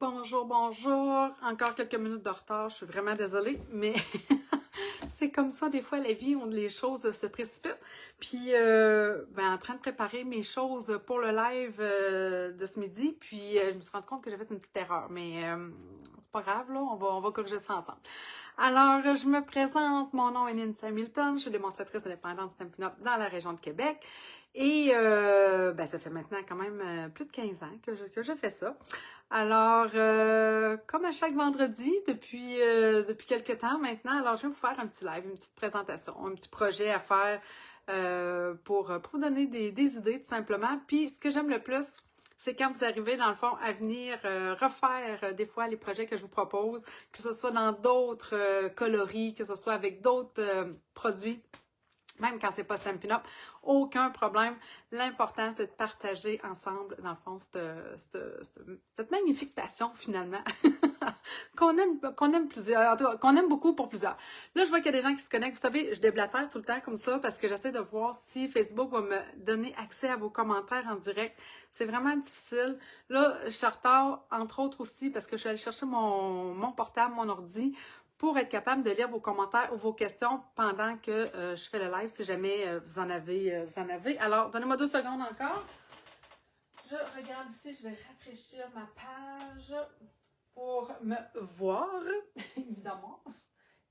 Bonjour, bonjour. Encore quelques minutes de retard. Je suis vraiment désolée, mais c'est comme ça, des fois, la vie, où les choses se précipitent. Puis, en train de préparer mes choses pour le live de ce midi, puis je me suis rendu compte que j'avais fait une petite erreur, mais c'est pas grave, là, on va corriger ça ensemble. Alors, je me présente, mon nom est Nancy Hamilton, je suis démonstratrice indépendante Stampin' Up dans la région de Québec. Et ça fait maintenant quand même plus de 15 ans que je fais ça. Alors, comme à chaque vendredi, depuis quelques temps maintenant, alors je vais vous faire un petit live, une petite présentation, un petit projet à faire pour vous donner des idées tout simplement. Puis, ce que j'aime le plus, c'est quand vous arrivez, dans le fond, à venir refaire des fois les projets que je vous propose, que ce soit dans d'autres coloris, que ce soit avec d'autres produits. Même quand c'est pas Stampin' Up, aucun problème. L'important, c'est de partager ensemble, dans le fond, cette magnifique passion, finalement, qu'on aime plusieurs, en tout cas, qu'on aime beaucoup pour plusieurs. Là, je vois qu'il y a des gens qui se connectent. Vous savez, je déblatère tout le temps comme ça parce que j'essaie de voir si Facebook va me donner accès à vos commentaires en direct. C'est vraiment difficile. Là, je suis en retard, entre autres aussi, parce que je suis allée chercher mon portable, mon ordi, pour être capable de lire vos commentaires ou vos questions pendant que je fais le live, si jamais vous en avez. Alors, donnez-moi 2 secondes encore. Je regarde ici, je vais rafraîchir ma page pour me voir, évidemment.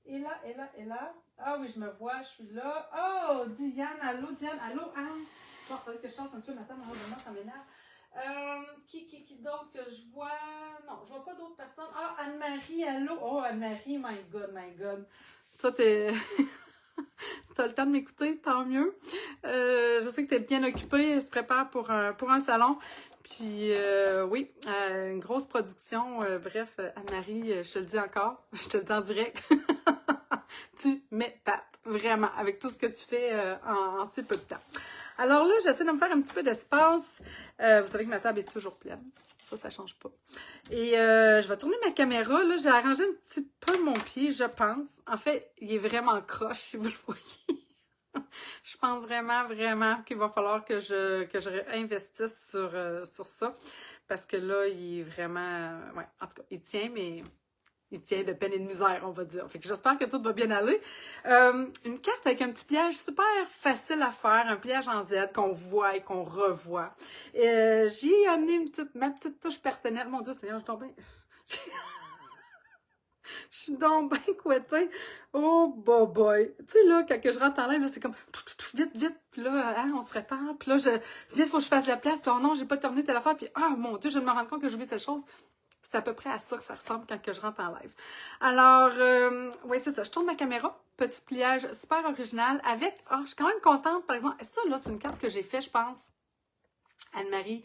Et là. Ah oui, je me vois, je suis là. Oh, Diane, allô, Anne. Bon, faudrait que je change un peu matin, malheureusement, ça m'énerve. Qui d'autre que je vois? Non, je vois pas d'autres personnes. Ah, Anne-Marie, allô? Oh, Anne-Marie, my God. Toi, t'as le temps de m'écouter, tant mieux. Je sais que t'es bien occupée, elle se prépare pour un salon. Puis, oui, une grosse production. Bref, Anne-Marie, je te le dis encore, je te le dis en direct. Tu m'épates, vraiment, avec tout ce que tu fais en si peu de temps. Alors là, j'essaie de me faire un petit peu d'espace. Vous savez que ma table est toujours pleine. Ça change pas. Et je vais tourner ma caméra. Là, j'ai arrangé un petit peu mon pied, je pense. En fait, il est vraiment croche, si vous le voyez. Je pense vraiment qu'il va falloir que je investisse sur ça. Parce que là, il est vraiment... Ouais, en tout cas, il tient, mais... Il tient de peine et de misère, on va dire. Fait que j'espère que tout va bien aller. Une carte avec un petit pliage super facile à faire, un pliage en Z qu'on voit et qu'on revoit. J'y ai amené ma petite touche personnelle. Mon Dieu, Seigneur, je suis donc bien... Je suis donc bien couettée. Oh, boy. Tu sais, là, quand je rentre en live, c'est comme vite. Puis là, hein, on se prépare. Puis là, vite, faut que je fasse la place. Puis oh non, j'ai pas terminé telle affaire. Puis ah, mon Dieu, je me rends compte que j'ai oublié telle chose. C'est à peu près à ça que ça ressemble quand que je rentre en live. Alors, oui, c'est ça. Je tourne ma caméra. Petit pliage super original avec... Ah, je suis quand même contente, par exemple. Ça, là, c'est une carte que j'ai fait, je pense. Anne-Marie,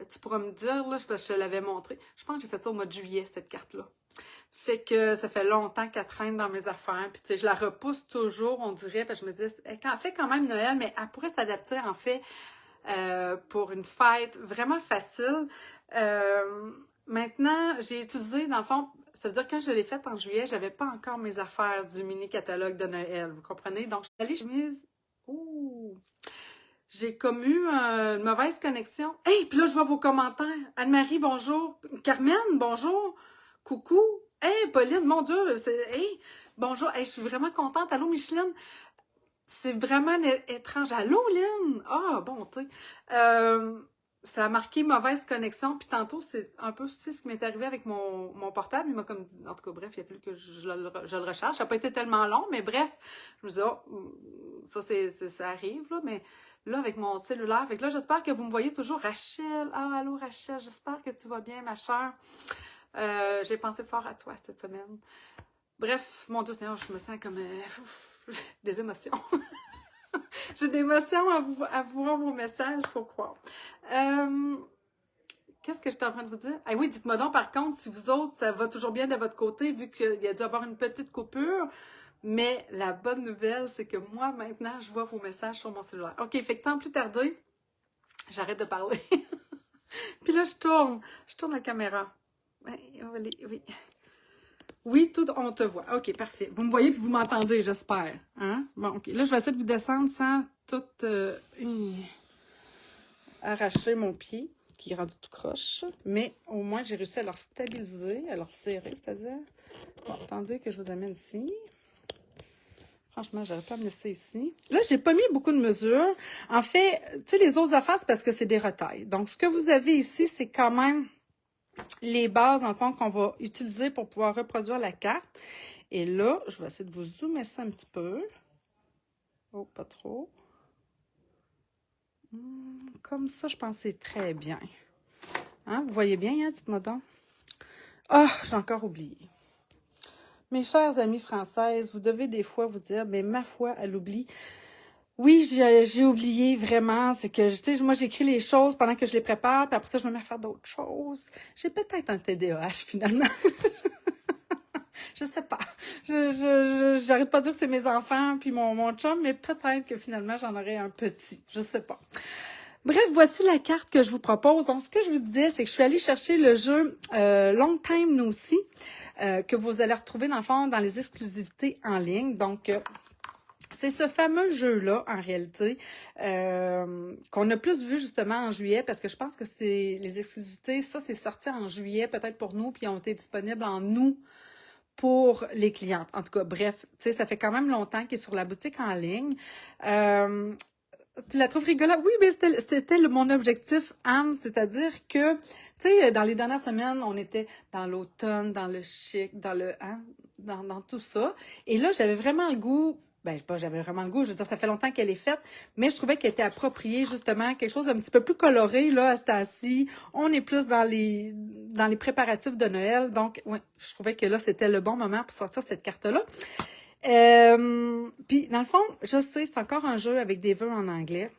tu pourras me dire, là, parce que je l'avais montré. Je pense que j'ai fait ça au mois de juillet, cette carte-là. Fait que ça fait longtemps qu'elle traîne dans mes affaires. Puis, tu sais, je la repousse toujours, on dirait. Parce que je me dis, elle fait quand même Noël, mais elle pourrait s'adapter, en fait, pour une fête vraiment facile. Maintenant, j'ai utilisé, dans le fond, ça veut dire que quand je l'ai faite en juillet, j'avais pas encore mes affaires du mini-catalogue de Noël, vous comprenez? Donc, je suis allée chemise. Ouh! J'ai comme eu une mauvaise connexion. Hey, puis là, je vois vos commentaires. Anne-Marie, bonjour. Carmen, bonjour. Coucou. Hey, Pauline, mon Dieu. Hey, bonjour. Hey, je suis vraiment contente. Allô, Micheline. C'est vraiment étrange. Allô, Lynn? Ah, bon, tu sais. Ça a marqué mauvaise connexion. Puis tantôt, c'est un peu aussi ce qui m'est arrivé avec mon portable. Il m'a comme dit, en tout cas, bref, il a fallu que je le recharge. Ça n'a pas été tellement long, mais bref, je me dis, oh, ça, ça arrive, là, mais là, avec mon cellulaire. Fait que là, j'espère que vous me voyez toujours. Rachel, ah, allô, Rachel, j'espère que tu vas bien, ma chère. J'ai pensé fort à toi cette semaine. Bref, mon Dieu Seigneur, je me sens comme des émotions. J'ai des émotions à voir vos messages, faut croire. Qu'est-ce que j'étais en train de vous dire? Ah oui, dites-moi donc, par contre, si vous autres, ça va toujours bien de votre côté, vu qu'il y a dû avoir une petite coupure. Mais la bonne nouvelle, c'est que moi, maintenant, je vois vos messages sur mon cellulaire. OK, fait que tant plus tarder, j'arrête de parler. Puis là, je tourne la caméra. Oui. Oui, tout, on te voit. OK, parfait. Vous me voyez puis vous m'entendez, j'espère. Hein? Bon, OK. Là, je vais essayer de vous descendre sans tout arracher mon pied. qui est rendu tout croche. Mais au moins, j'ai réussi à leur stabiliser, à leur serrer, c'est-à-dire... Bon, attendez que je vous amène ici. Franchement, j'aurais pas à me laisser ici. Là, j'ai pas mis beaucoup de mesures. En fait, tu sais, les autres affaires, c'est parce que c'est des retailles. Donc, ce que vous avez ici, c'est quand même les bases, dans le fond, qu'on va utiliser pour pouvoir reproduire la carte. Et là, je vais essayer de vous zoomer ça un petit peu. Oh, pas trop. Comme ça, je pense que c'est très bien. Hein? Vous voyez bien, hein? Dites-moi donc. Ah, j'ai encore oublié. Mes chères amies françaises, vous devez des fois vous dire, mais ma foi, elle oublie. Oui, j'ai oublié vraiment. C'est que, tu sais, moi, j'écris les choses pendant que je les prépare, puis après ça, je me mets à faire d'autres choses. J'ai peut-être un TDAH, finalement. Je sais pas. J'arrête pas de dire que c'est mes enfants puis mon chum, mais peut-être que finalement, j'en aurai un petit. Je sais pas. Bref, voici la carte que je vous propose. Donc, ce que je vous disais, c'est que je suis allée chercher le jeu Long Time No See, que vous allez retrouver, dans le fond, dans les exclusivités en ligne. Donc, c'est ce fameux jeu-là, en réalité, qu'on a plus vu justement en juillet, parce que je pense que c'est les exclusivités, ça, c'est sorti en juillet, peut-être pour nous, puis ils ont été disponibles en août pour les clientes. En tout cas, bref, tu sais, ça fait quand même longtemps qu'il est sur la boutique en ligne. Tu la trouves rigolote? Oui, mais c'était mon objectif, Anne, c'est-à-dire que, tu sais, dans les dernières semaines, on était dans l'automne, dans le chic, dans le, hein, dans tout ça. Et là, j'avais vraiment le goût, ben, pas j'avais vraiment le goût, je veux dire, ça fait longtemps qu'elle est faite, mais je trouvais qu'elle était appropriée, justement, quelque chose d'un petit peu plus coloré, là, à ce temps-ci. On est plus dans les préparatifs de Noël, donc, ouais, je trouvais que là, c'était le bon moment pour sortir cette carte-là. Puis, dans le fond, je sais, c'est encore un jeu avec des vœux en anglais.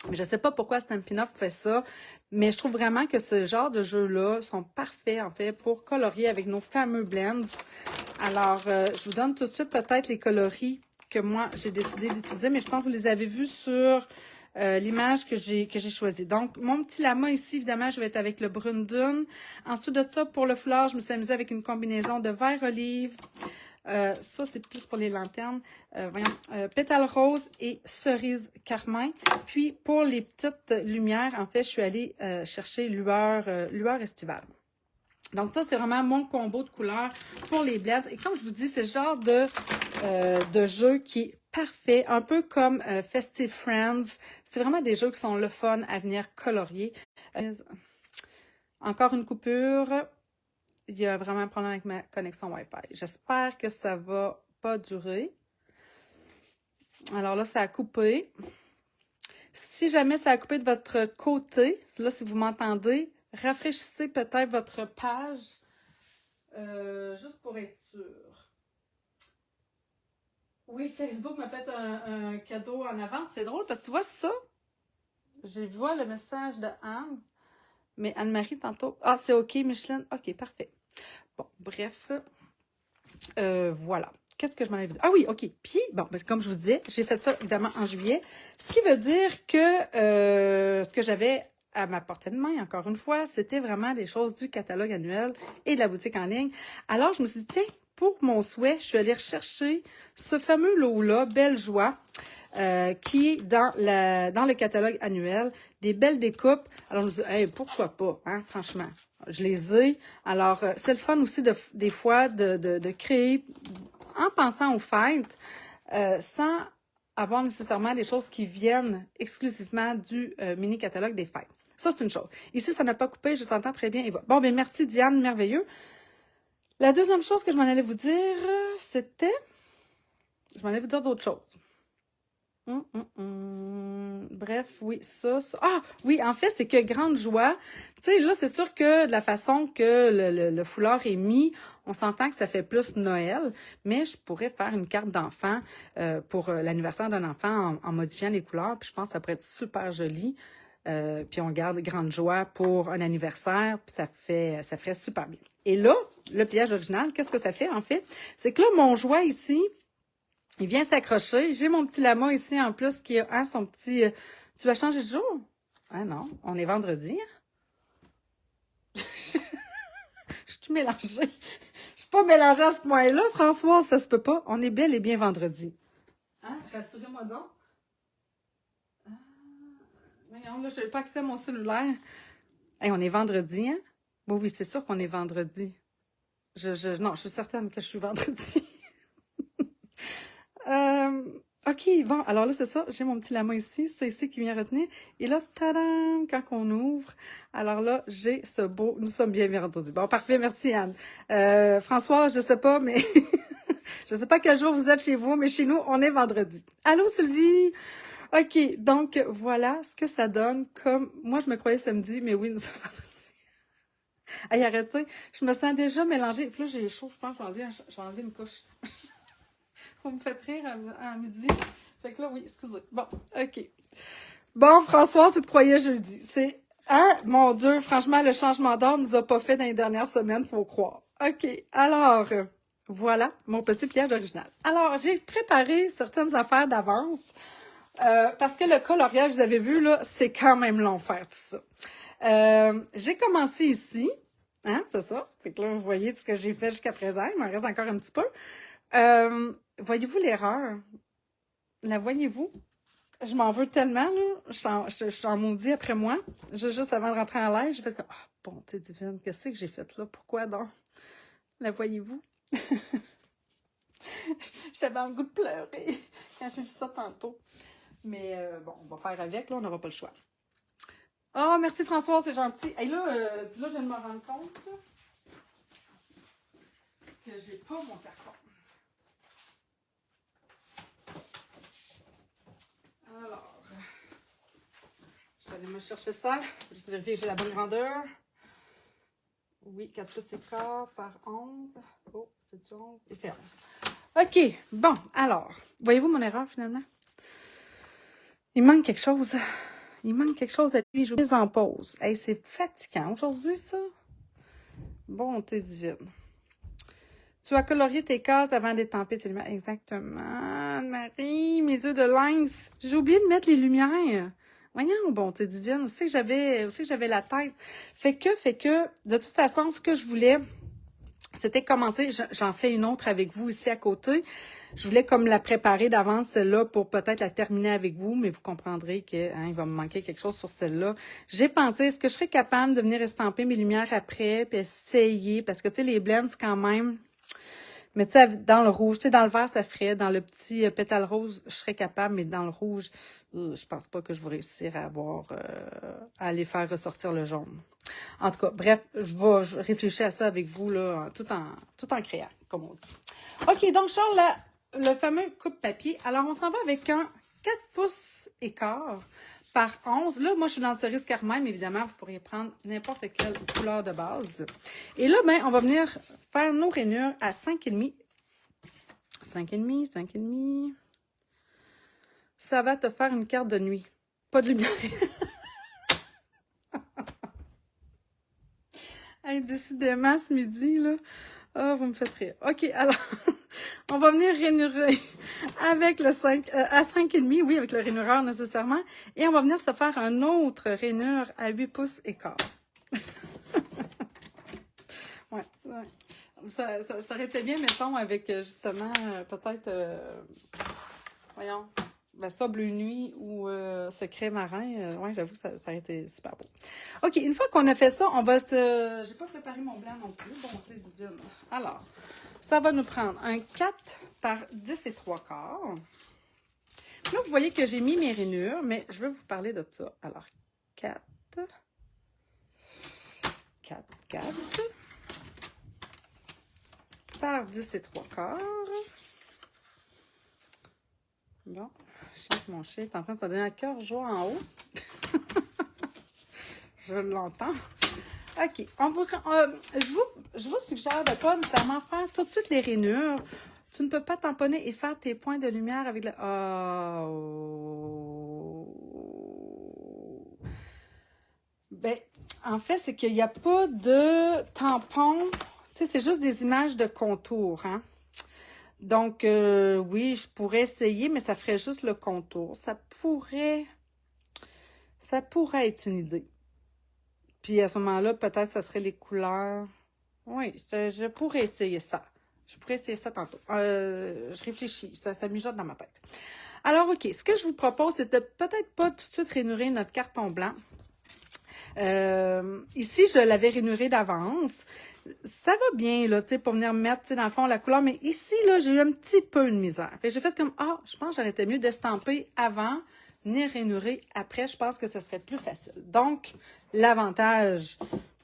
Mais je sais pas pourquoi Stampin' Up fait ça, mais je trouve vraiment que ce genre de jeux-là sont parfaits, en fait, pour colorier avec nos fameux blends. Alors, je vous donne tout de suite peut-être les coloris que moi, j'ai décidé d'utiliser, mais je pense que vous les avez vus sur l'image que j'ai choisie. Donc, mon petit lama ici, évidemment, je vais être avec le brune dune. Ensuite de ça, pour le foulard, je me suis amusée avec une combinaison de vert olive. Ça, c'est plus pour les lanternes. Pétale rose et cerise carmin. Puis, pour les petites lumières, en fait, je suis allée chercher lueur estivale. Donc, ça, c'est vraiment mon combo de couleurs pour les blazes. Et comme je vous dis, c'est le genre de jeu qui est parfait, un peu comme Festive Friends. C'est vraiment des jeux qui sont le fun à venir colorier. Encore une coupure. Il y a vraiment un problème avec ma connexion Wi-Fi. J'espère que ça va pas durer. Alors là, ça a coupé. Si jamais ça a coupé de votre côté, là, si vous m'entendez, rafraîchissez peut-être votre page, juste pour être sûr. Oui, Facebook m'a fait un cadeau en avance. C'est drôle parce que tu vois ça? J'ai vu le message de Anne. Mais Anne-Marie, tantôt. Ah, c'est OK, Micheline. OK, parfait. Bon, bref. Voilà. Qu'est-ce que je m'en avais dit? Ah oui, OK. Puis, bon, parce que comme je vous disais, j'ai fait ça évidemment en juillet. Ce qui veut dire que ce que j'avais à ma portée de main, encore une fois, c'était vraiment des choses du catalogue annuel et de la boutique en ligne. Alors, je me suis dit, tiens, pour mon souhait, je suis allée rechercher ce fameux lot-là, Belle Joie, qui est dans le catalogue annuel, des belles découpes. Alors, je me suis dit, hey, pourquoi pas, hein, franchement. Je les ai. Alors, c'est le fun aussi des fois de créer en pensant aux fêtes, sans avoir nécessairement des choses qui viennent exclusivement du mini-catalogue des fêtes. Ça, c'est une chose. Ici, ça n'a pas coupé, je t'entends très bien, Eva. Bon, bien, merci Diane, merveilleux. La deuxième chose que je m'en allais vous dire, c'était... Je m'en allais vous dire d'autres choses. Bref, oui, ça. Ah, oui, en fait, c'est que grande joie. Tu sais, là, c'est sûr que de la façon que le foulard est mis, on s'entend que ça fait plus Noël, mais je pourrais faire une carte d'enfant pour l'anniversaire d'un enfant en modifiant les couleurs, puis je pense que ça pourrait être super joli. Puis on garde grande joie pour un anniversaire, puis ça ferait super bien. Et là, le pliage original, qu'est-ce que ça fait, en fait? C'est que là, mon joie ici, il vient s'accrocher. J'ai mon petit lama ici en plus qui a son petit... tu vas changer de jour? Ah non, on est vendredi. Je suis tout mélangée. Je suis pas mélangée à ce point-là, François, ça se peut pas. On est bel et bien vendredi. Hein? Rassurez-moi donc. Voyons, là, je n'ai pas accès à mon cellulaire. Hey, on est vendredi, hein? Oui, oui, c'est sûr qu'on est vendredi. Non, je suis certaine que je suis vendredi. Euh, OK, bon, alors là, c'est ça. J'ai mon petit lama ici. C'est ici qui vient retenir. Et là, tadam, quand on ouvre, alors là, j'ai ce beau... Nous sommes bien vendredi. Bon, parfait, merci Anne. François, je sais pas, mais... je sais pas quel jour vous êtes chez vous, mais chez nous, on est vendredi. Allô, Sylvie? OK, donc voilà ce que ça donne comme... Moi, je me croyais samedi, mais oui, nous sommes vendredi. Hey, arrêtez, je me sens déjà mélangée. Puis là, j'ai chaud, je pense que je vais enlever une couche. Vous me faites rire à midi. Fait que là, oui, excusez. Bon, OK. Bon, François, tu te croyais jeudi. C'est... Hein? Mon Dieu, franchement, le changement d'heure nous a pas fait dans les dernières semaines, faut croire. OK, alors... voilà mon petit piège original. Alors, j'ai préparé certaines affaires d'avance parce que le coloriage, vous avez vu, là, c'est quand même long faire tout ça. J'ai commencé ici, hein, c'est ça. Fait que là, vous voyez tout ce que j'ai fait jusqu'à présent. Il m'en reste encore un petit peu. Voyez-vous l'erreur? La voyez-vous? Je m'en veux tellement, là. Je suis en maudit après moi. Juste avant de rentrer en live, j'ai fait comme, ah, bonté divine, qu'est-ce que j'ai fait là? Pourquoi donc? La voyez-vous? J'avais le goût de pleurer quand j'ai vu ça tantôt. Mais bon, on va faire avec, là, on n'aura pas le choix. Oh, merci François, c'est gentil. Et là, puis là, je viens de me rendre compte que j'ai pas mon carton. Alors, je vais aller me chercher ça. Juste vérifier que j'ai la bonne grandeur. Oui, 4 pouces et quart par 11. Oh, fait-tu 11? Il fait 11. OK, bon, alors, voyez-vous mon erreur finalement? Il manque quelque chose. Il manque quelque chose à lui. Je vous en pause. Hey, c'est fatigant aujourd'hui, ça. Bonté divine. Tu as colorié tes cases avant d'étamper tes lumières. Exactement, Marie. Mes yeux de lynx. J'ai oublié de mettre les lumières. Voyons, bonté divine. Aussi que j'avais la tête. Fait que, de toute façon, ce que je voulais, c'était commencer. J'en fais une autre avec vous ici à côté. Je voulais comme la préparer d'avance, celle-là, pour peut-être la terminer avec vous, mais vous comprendrez que il va me manquer quelque chose sur celle-là. J'ai pensé, est-ce que je serais capable de venir estamper mes lumières après, puis essayer, parce que, tu sais, les blends, quand même... Mais tu sais, dans le rouge, tu sais, dans le vert, ça ferait. Dans le petit pétale rose, je serais capable, mais dans le rouge, je pense pas que je vais réussir à à aller faire ressortir le jaune. En tout cas, bref, je réfléchis à ça avec vous, là, tout en créant, comme on dit. OK, donc, Charles, le fameux coupe-papier. Alors, on s'en va avec un 4 pouces et quart par 11. Là, moi, je suis dans le cerise carmine, évidemment, vous pourriez prendre n'importe quelle couleur de base. Et là, ben, on va venir faire nos rainures à 5,5. 5,5, 5,5. Ça va te faire une carte de nuit. Pas de lumière. Hey, décidément, ce midi, là. Oh, vous me faites rire. OK, alors, on va venir rainurer avec le 5, à 5,5, oui, avec le rainureur nécessairement. Et on va venir se faire un autre rainure à 8 pouces et quart. Ouais. Ça aurait été bien, mettons, avec justement, peut-être, voyons, soit Bleu Nuit ou Secret Marin. Ouais, j'avoue que ça aurait été super beau. OK, une fois qu'on a fait ça, on va se... J'ai pas préparé mon blanc non plus. Bonté divine. Alors, ça va nous prendre un 4 par 10 et 3 quarts. Là, vous voyez que j'ai mis mes rainures, mais je vais vous parler de ça. Alors, 4, 4, 4... par 10 et 3 quarts. Bon, mon chien est en train de se donner un cœur joie en haut. Je l'entends. OK. Je vous suggère de ne pas nécessairement faire tout de suite les rainures. Tu ne peux pas tamponner et faire tes points de lumière avec le... Oh. Ben, en fait, c'est qu'il n'y a pas de tampon. Tu sais, c'est juste des images de contour, hein. Donc, oui, je pourrais essayer, mais ça ferait juste le contour. Ça pourrait être une idée. Puis à ce moment-là, peut-être ça serait les couleurs. Oui, je pourrais essayer ça. Je pourrais essayer ça tantôt. Je réfléchis, ça mijote dans ma tête. Alors, OK, ce que je vous propose, c'est de peut-être pas tout de suite rainurer notre carton blanc. Ici, je l'avais rainuré d'avance. Ça va bien, là, tu sais, pour venir mettre, tu sais, dans le fond, la couleur. Mais ici, là, j'ai eu un petit peu de misère. Fait que j'ai fait comme, ah, je pense que j'aurais été mieux d'estamper avant, venir rainurer après. Je pense que ce serait plus facile. Donc, l'avantage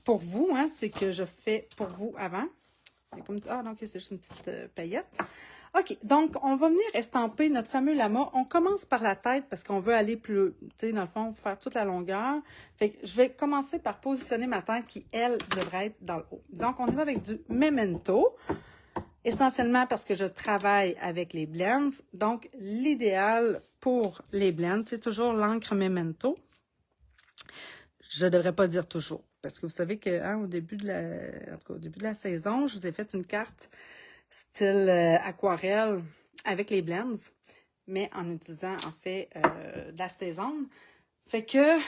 pour vous, hein, c'est que je fais pour vous avant. Comme, ah, donc, c'est juste une petite paillette. OK, donc, on va venir estamper notre fameux lama. On commence par la tête parce qu'on veut aller plus, tu sais, dans le fond, faire toute la longueur. Fait que je vais commencer par positionner ma tête qui, elle, devrait être dans le haut. Donc, on y va avec du Memento, essentiellement parce que je travaille avec les blends. Donc, l'idéal pour les blends, c'est toujours l'encre Memento. Je ne devrais pas dire toujours, parce que vous savez que hein, au début de la saison, je vous ai fait une carte style aquarelle avec les blends, mais en utilisant en fait de la Stazone. Fait que,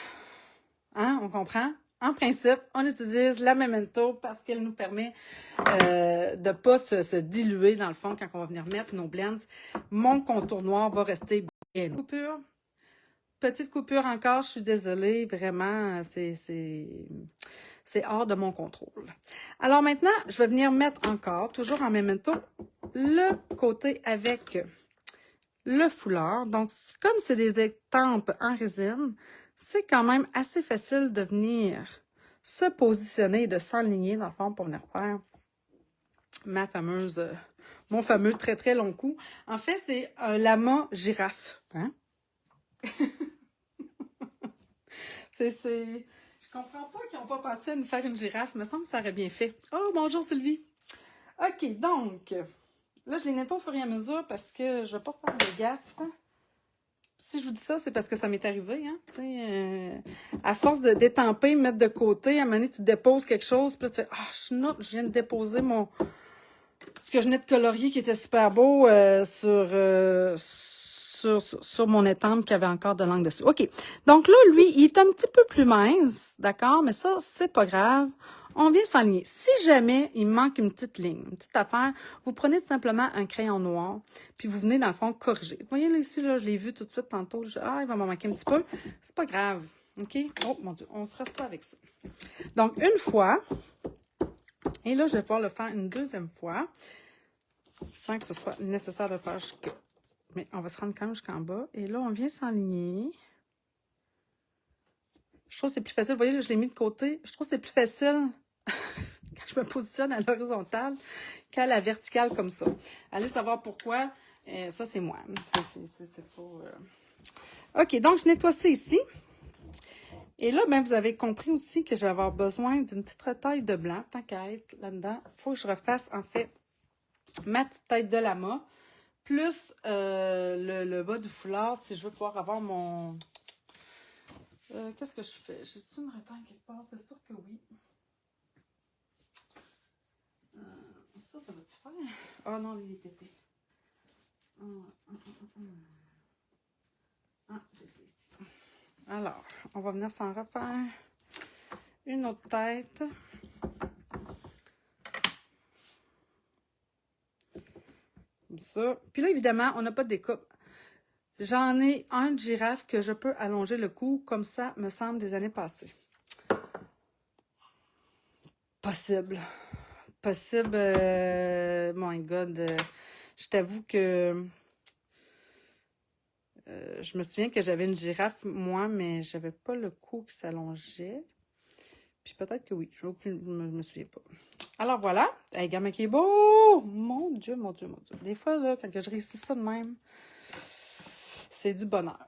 hein, on comprend? En principe, on utilise la Memento parce qu'elle nous permet de ne pas se diluer dans le fond quand on va venir mettre nos blends. Mon contour noir va rester bien coupure. Petite coupure encore, je suis désolée, vraiment, c'est hors de mon contrôle. Alors maintenant, je vais venir mettre encore, toujours en Memento, le côté avec le foulard. Donc, comme c'est des étampes en résine, c'est quand même assez facile de venir se positionner, de s'aligner dans le fond pour venir faire mon fameux très très long cou. En fait, c'est un lama girafe. Hein? Je comprends pas qu'ils n'ont pas pensé à nous faire une girafe. Il me semble que ça aurait bien fait. Oh, bonjour Sylvie. OK, donc, là, je les nettoie au fur et à mesure parce que je ne vais pas faire de gaffe. Si je vous dis ça, c'est parce que ça m'est arrivé. Hein? À force de détamper, mettre de côté, à un moment donné, tu déposes quelque chose, puis là, tu fais « Ah, je viens de déposer ce que je venais de colorier qui était super beau sur mon étampe qui avait encore de l'encre dessus. OK. Donc là, lui, il est un petit peu plus mince, d'accord? Mais ça, c'est pas grave. On vient s'aligner. Si jamais il manque une petite ligne, une petite affaire, vous prenez tout simplement un crayon noir, puis vous venez, dans le fond, corriger. Vous voyez, là, ici, là, je l'ai vu tout de suite tantôt. Ah, il va m'en manquer un petit peu. C'est pas grave. OK? Oh, mon Dieu, on ne se reste pas avec ça. Donc, une fois, et là, je vais pouvoir le faire une deuxième fois, sans que ce soit nécessaire de faire jusque... Mais on va se rendre quand même jusqu'en bas. Et là, on vient s'aligner. Je trouve que c'est plus facile. Vous voyez, je l'ai mis de côté. Je trouve que c'est plus facile quand je me positionne à l'horizontale qu'à la verticale comme ça. Allez savoir pourquoi. Ça, c'est moi. C'est pas... OK, donc je nettoie ça ici. Et là, ben, vous avez compris aussi que je vais avoir besoin d'une petite retaille de blanc. Tant qu'à être là-dedans, il faut que je refasse, en fait, ma petite tête de lama. Plus le bas du foulard, si je veux pouvoir avoir mon... qu'est-ce que je fais? J'ai-tu une retaille quelque part? C'est sûr que oui. Ça va-tu faire? Ah non, il est épais. Ah, j'ai ça ici. Alors, on va venir s'en refaire une autre tête. Comme ça. Puis là, évidemment, on n'a pas de découpe. J'en ai un de girafe que je peux allonger le cou, comme ça, me semble, des années passées. Possible. Possible. My God. Je t'avoue que je me souviens que j'avais une girafe, moi, mais j'avais pas le cou qui s'allongeait. Puis peut-être que oui. Je me souviens pas. Alors voilà. Hey, gamin qui est beau! Mon Dieu, mon Dieu, mon Dieu. Des fois, là, quand je réussis ça de même, c'est du bonheur.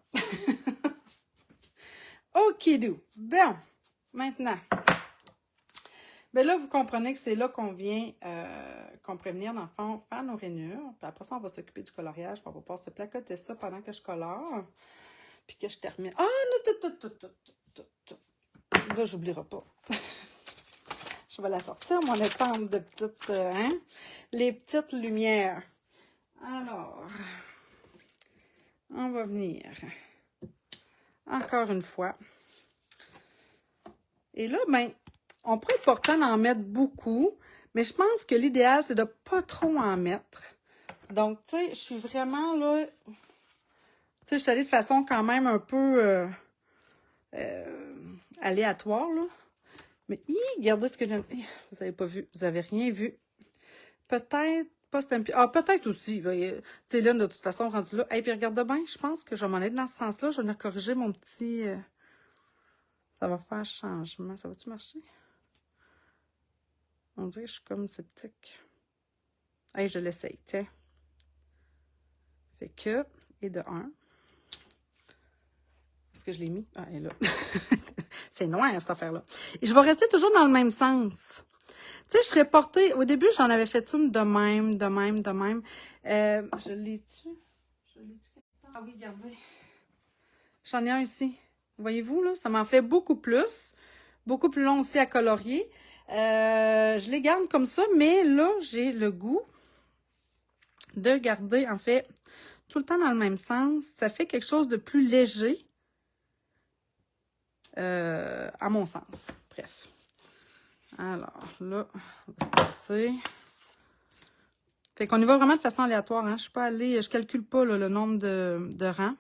OK, bon, maintenant. Ben là, vous comprenez que c'est là qu'on vient, qu'on pourrait venir, dans le fond, faire nos rainures. Puis après ça, on va s'occuper du coloriage. Puis on va pouvoir se placoter ça pendant que je colore. Puis que je termine. Ah, non, là, j'oublierai pas. Je vais la sortir, mon étampe de petites, les petites lumières. Alors, on va venir, encore une fois. Et là, ben, on pourrait être portant d'en mettre beaucoup, mais je pense que l'idéal, c'est de ne pas trop en mettre. Donc, tu sais, je suis vraiment là, tu sais, je suis allée de façon quand même un peu aléatoire, là. Mais, regardez ce que j'ai... Vous avez pas vu, vous avez rien vu. Peut-être pas Stampy. Ah, peut-être aussi. Tu sais, là, de toute façon, rendu là. Et puis, regarde bien, je pense que je vais m'en aller dans ce sens-là. Je vais venir corriger mon petit... Ça va faire changement. Ça va-tu marcher? On dirait que je suis comme sceptique. Hey, je l'essaye, tiens. Fait que... Et de 1. Est-ce que je l'ai mis? Ah, elle est là. C'est noir, cette affaire-là. Et je vais rester toujours dans le même sens. Tu sais, je serais portée... Au début, j'en avais fait une de même, de même, de même. Je l'ai-tu? Je l'ai-tu? Ah oui, regardez. J'en ai un ici. Voyez-vous, là? Ça m'en fait beaucoup plus. Beaucoup plus long aussi à colorier. Je les garde comme ça, mais là, j'ai le goût de garder, en fait, tout le temps dans le même sens. Ça fait quelque chose de plus léger, à mon sens. Bref. Alors, là, on va se passer. Fait qu'on y va vraiment de façon aléatoire. Hein? Je suis pas allée, je calcule pas là, le nombre de rangs.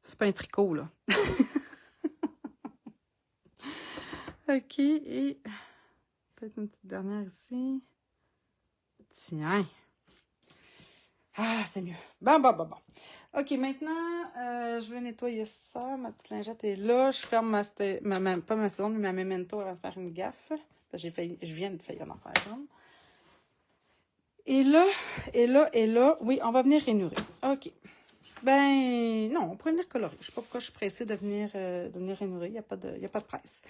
C'est pas un tricot, là. OK, et peut-être une petite dernière ici. Tiens. Ah, c'est mieux. Bon. OK, maintenant, je vais nettoyer ça. Ma petite lingette est là. Je ferme pas ma seconde, mais ma memento avant de faire une gaffe. Je viens de faillir en faire une. Et là, oui, on va venir rainurer. OK. Ben, non, on pourrait venir colorer. Je sais pas pourquoi je suis pressée de venir rainurer. Il n'y a pas de presse.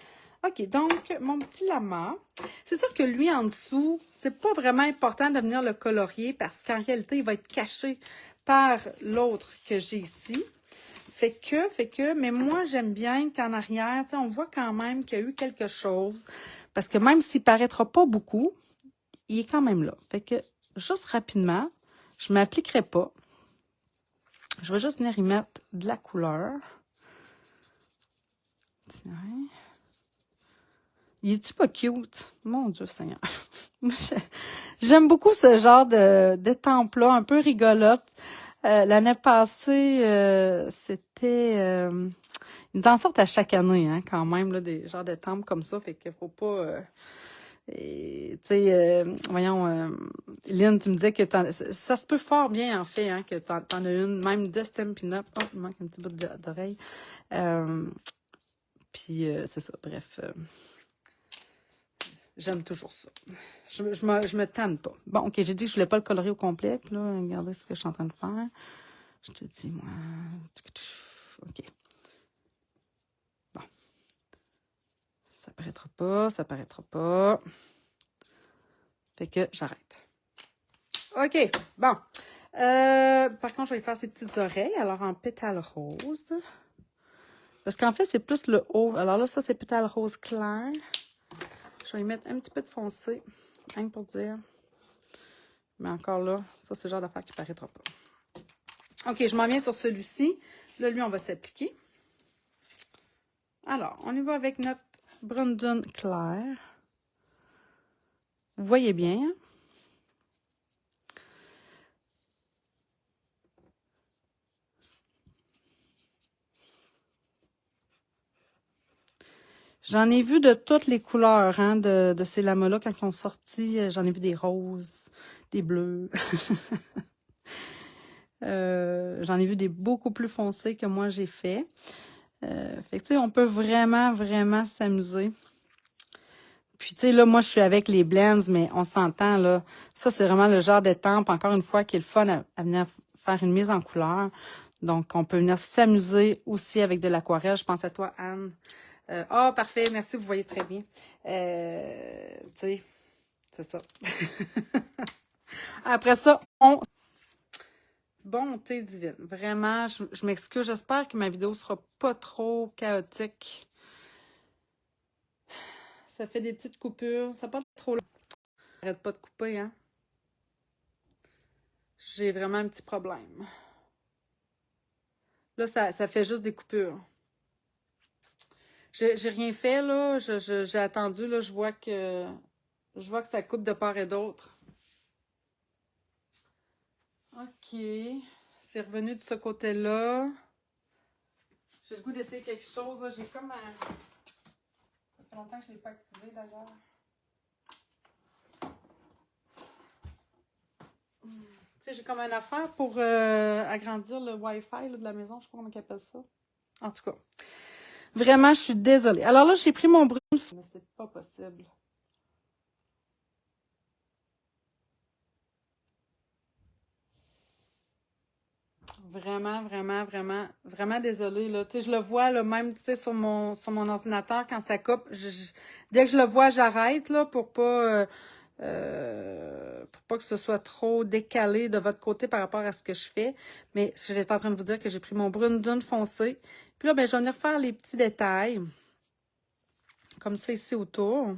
OK, donc, mon petit lama, c'est sûr que lui, en dessous, c'est pas vraiment important de venir le colorier parce qu'en réalité, il va être caché par l'autre que j'ai ici. Fait que, mais moi, j'aime bien qu'en arrière, tu sais, on voit quand même qu'il y a eu quelque chose. Parce que même s'il paraîtra pas beaucoup, il est quand même là. Fait que, juste rapidement, je m'appliquerai pas. Je vais juste venir y mettre de la couleur. Tiens. Il est-tu pas cute? Mon Dieu Seigneur. J'aime beaucoup ce genre d'étampe-là, un peu rigolote. L'année passée, c'était... ils en sortent à chaque année, hein, quand même, là, des genres d'étampes comme ça. Fait qu'il faut pas... tu sais, voyons, Lynn, tu me disais que ça se peut fort bien, en fait, hein, que t'en as une, même de Stampin' Up. Oh, il manque un petit bout d'oreille. Puis, c'est ça, bref. J'aime toujours ça. Je me tanne pas. Bon, OK, j'ai dit que je voulais pas le colorer au complet. Puis là, regardez ce que je suis en train de faire. Je te dis, moi... OK. Bon. Ça paraîtra pas, ça paraîtra pas. Fait que j'arrête. OK, bon. Par contre, je vais faire ces petites oreilles. Alors, en pétale rose. Parce qu'en fait, c'est plus le haut. Alors là, ça, c'est pétale rose clair. Je vais y mettre un petit peu de foncé. Rien que pour dire. Mais encore là, ça, c'est le genre d'affaire qui ne paraîtra pas. OK, je m'en viens sur celui-ci. Là, lui, on va s'appliquer. Alors, on y va avec notre Brandon clair. Vous voyez bien, hein? J'en ai vu de toutes les couleurs, hein, de ces lamas-là quand ils sont sortis. J'en ai vu des roses, des bleus. J'en ai vu des beaucoup plus foncés que moi j'ai fait. Fait que, tu sais, on peut vraiment, vraiment s'amuser. Puis, tu sais, là, moi, je suis avec les blends, mais on s'entend, là. Ça, c'est vraiment le genre d'étampe, encore une fois, qui est le fun à venir faire une mise en couleur. Donc, on peut venir s'amuser aussi avec de l'aquarelle. Je pense à toi, Anne. Parfait, merci, vous voyez très bien. Tu sais, c'est ça. Après ça, bonté divine. Vraiment, je m'excuse. J'espère que ma vidéo sera pas trop chaotique. Ça fait des petites coupures. Ça n'a pas trop long. Arrête pas de couper, hein. J'ai vraiment un petit problème. Là, ça fait juste des coupures. J'ai rien fait, là. J'ai attendu, là. Je vois que ça coupe de part et d'autre. OK. C'est revenu de ce côté-là. J'ai le goût d'essayer quelque chose. J'ai comme un... Ça fait longtemps que je ne l'ai pas activé d'ailleurs. Tu sais, j'ai comme une affaire pour agrandir le Wi-Fi là, de la maison. Je sais pas comment on appelle ça. En tout cas, vraiment, je suis désolée. Alors là, j'ai pris mon brun. Mais c'est pas possible. Vraiment, vraiment, vraiment, vraiment désolée, là. Tu sais, je le vois, là, même, tu sais, sur mon ordinateur, quand ça coupe, dès que je le vois, j'arrête, là, pour pas que ce soit trop décalé de votre côté par rapport à ce que je fais. Mais j'étais en train de vous dire que j'ai pris mon brune dune foncé. Puis là, ben, je vais venir faire les petits détails. Comme ça, ici autour.